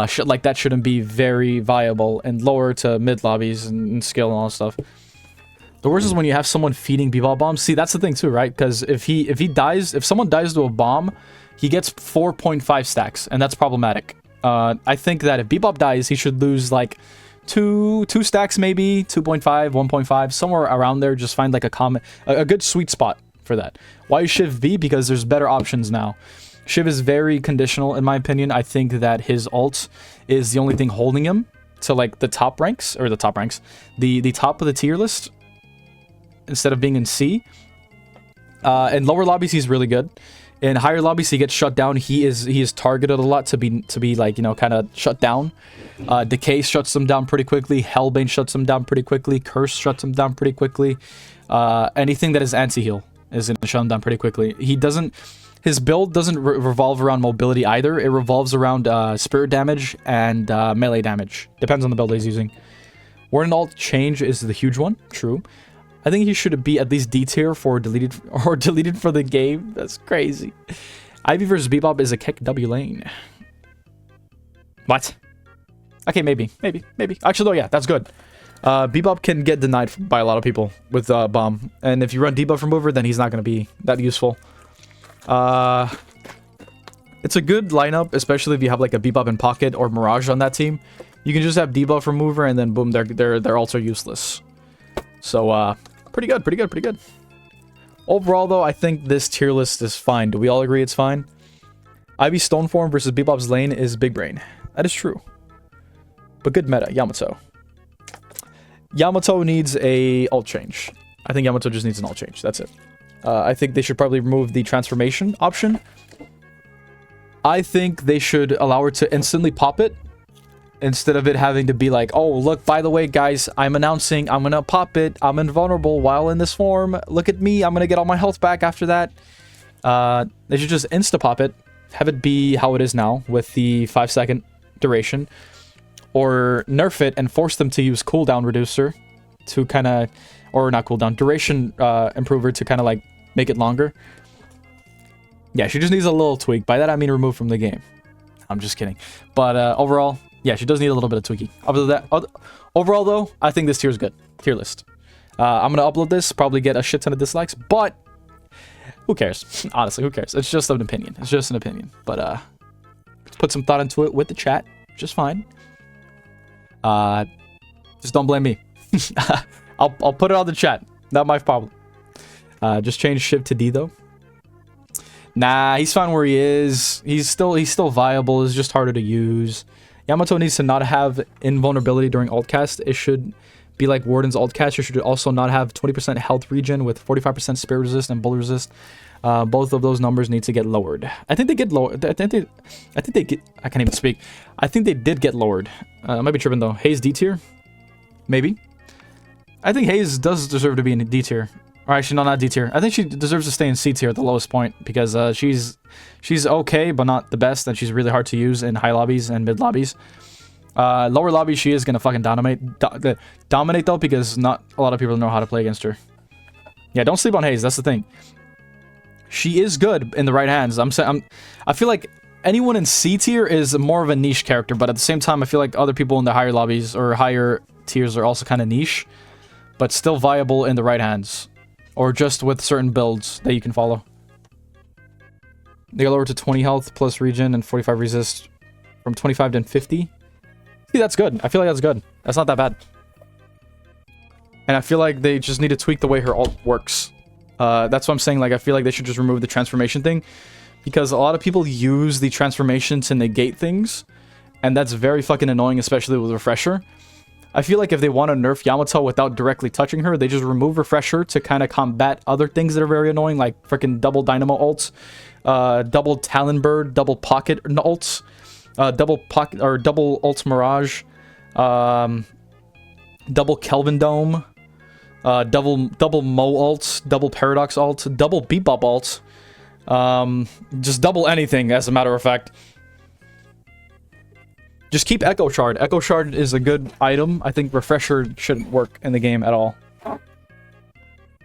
shit like that shouldn't be very viable in lower to mid lobbies and skill and all that stuff. The worst is when you have someone feeding Bebop bombs. See, that's the thing too, right? Because if someone dies to a bomb, he gets 4.5 stacks, and that's problematic. I think that if Bebop dies, he should lose like two stacks, maybe 2.5, 1.5, somewhere around there. Just find like a good sweet spot for that. Why is Shiv B? Because there's better options now. Shiv is very conditional, in my opinion. I think that his ult is the only thing holding him to like the top ranks, the top of the tier list, instead of being in C. In lower lobbies, he's really good. In higher lobbies, he gets shut down. He is targeted a lot to be like, you know, kind of shut down. Decay shuts him down pretty quickly. Hellbane shuts him down pretty quickly. Curse shuts him down pretty quickly. Anything that is anti-heal is going to shut him down pretty quickly. His build doesn't revolve around mobility either. It revolves around spirit damage and melee damage. Depends on the build he's using. Warden alt change is the huge one. True. I think he should be at least D tier for deleted for the game. That's crazy. Ivy versus Bebop is a kick W lane. What? Okay, maybe. Actually, though, yeah, that's good. Bebop can get denied by a lot of people with bomb, and if you run debuff remover, then he's not going to be that useful. It's a good lineup, especially if you have like a Bebop in pocket or Mirage on that team. You can just have debuff remover, and then boom, their ults are useless. So, pretty good. Overall, though, I think this tier list is fine. Do we all agree it's fine? Ivy Stoneform versus Bebop's lane is big brain. That is true. But good meta, Yamato. Yamato needs a ult change. I think Yamato just needs an ult change. That's it. I think they should probably remove the transformation option. I think they should allow her to instantly pop it, instead of it having to be like, oh, look, by the way, guys, I'm announcing I'm going to pop it. I'm invulnerable while in this form. Look at me. I'm going to get all my health back after that. They should just insta-pop it. Have it be how it is now with the 5-second duration. Or nerf it and force them to use cooldown reducer to kind of... Or not cooldown, duration improver to kind of like make it longer. Yeah, she just needs a little tweak. By that, I mean remove from the game. I'm just kidding. But overall... Yeah, she does need a little bit of tweaking. Other than that, overall, though, I think this tier is good. Tier list. I'm going to upload this, probably get a shit ton of dislikes, but who cares? Honestly, who cares? It's just an opinion. It's just an opinion. But let's put some thought into it with the chat. Just fine. Just don't blame me. I'll put it on the chat. Not my problem. Just change Shiv to D, though. Nah, he's fine where he is. He's still viable. It's just harder to use. Yamato needs to not have invulnerability during ult cast. It should be like Warden's ult cast. You should also not have 20% health regen with 45% spirit resist and bullet resist. Both of those numbers need to get lowered. I think they get lowered. I think they get... I can't even speak. I think they did get lowered. I might be tripping though. Haze D tier? Maybe. I think Haze does deserve to be in D tier. Or actually, no, not D tier. I think she deserves to stay in C tier at the lowest point because she's okay, but not the best, and she's really hard to use in high lobbies and mid lobbies. Lower lobbies, she is gonna fucking dominate though, because not a lot of people know how to play against her. Yeah, don't sleep on Haze. That's the thing. She is good in the right hands. I feel like anyone in C tier is more of a niche character, but at the same time, I feel like other people in the higher lobbies or higher tiers are also kind of niche, but still viable in the right hands, or just with certain builds that you can follow. They got lower to 20 health plus regen and 45 resist from 25 to 50. See, that's good. I feel like that's good. That's not that bad. And I feel like they just need to tweak the way her ult works. That's what I'm saying. Like, I feel like they should just remove the transformation thing, because a lot of people use the transformation to negate things, and that's very fucking annoying, especially with Refresher. I feel like if they want to nerf Yamato without directly touching her, they just remove Refresher to kind of combat other things that are very annoying, like freaking double Dynamo ults, double Talon Bird, double Pocket ults, double ults Mirage, double Kelvin Dome, double Mo ults, double Paradox ults, double Bebop ults, just double anything, as a matter of fact. Just keep Echo Shard. Echo Shard is a good item. I think Refresher shouldn't work in the game at all.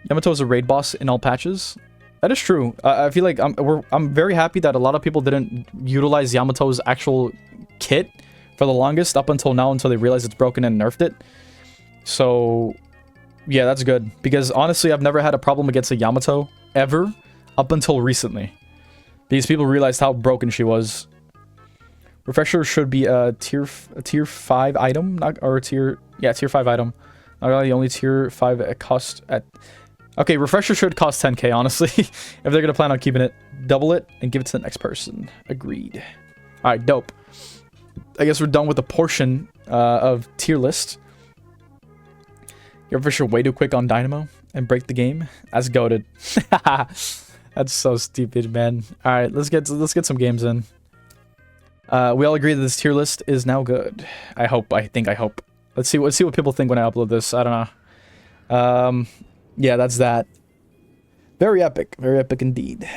Yamato is a raid boss in all patches. That is true. I feel like I'm very happy that a lot of people didn't utilize Yamato's actual kit for the longest up until now, until they realized it's broken and nerfed it. So yeah, that's good, because honestly, I've never had a problem against a Yamato ever up until recently. These people realized how broken she was. Refresher should be a tier 5 item, tier 5 item. Not really, only tier 5 at cost at. Okay, Refresher should cost 10k, honestly. If they're gonna plan on keeping it, double it and give it to the next person. Agreed. All right, dope. I guess we're done with the portion of tier list. Your Refresher way too quick on Dynamo and break the game. That's goated. That's so stupid, man. All right, let's get some games in. We all agree that this tier list is now good. I hope. I hope. Let's see what people think when I upload this. I don't know. Yeah, that's that. Very epic indeed.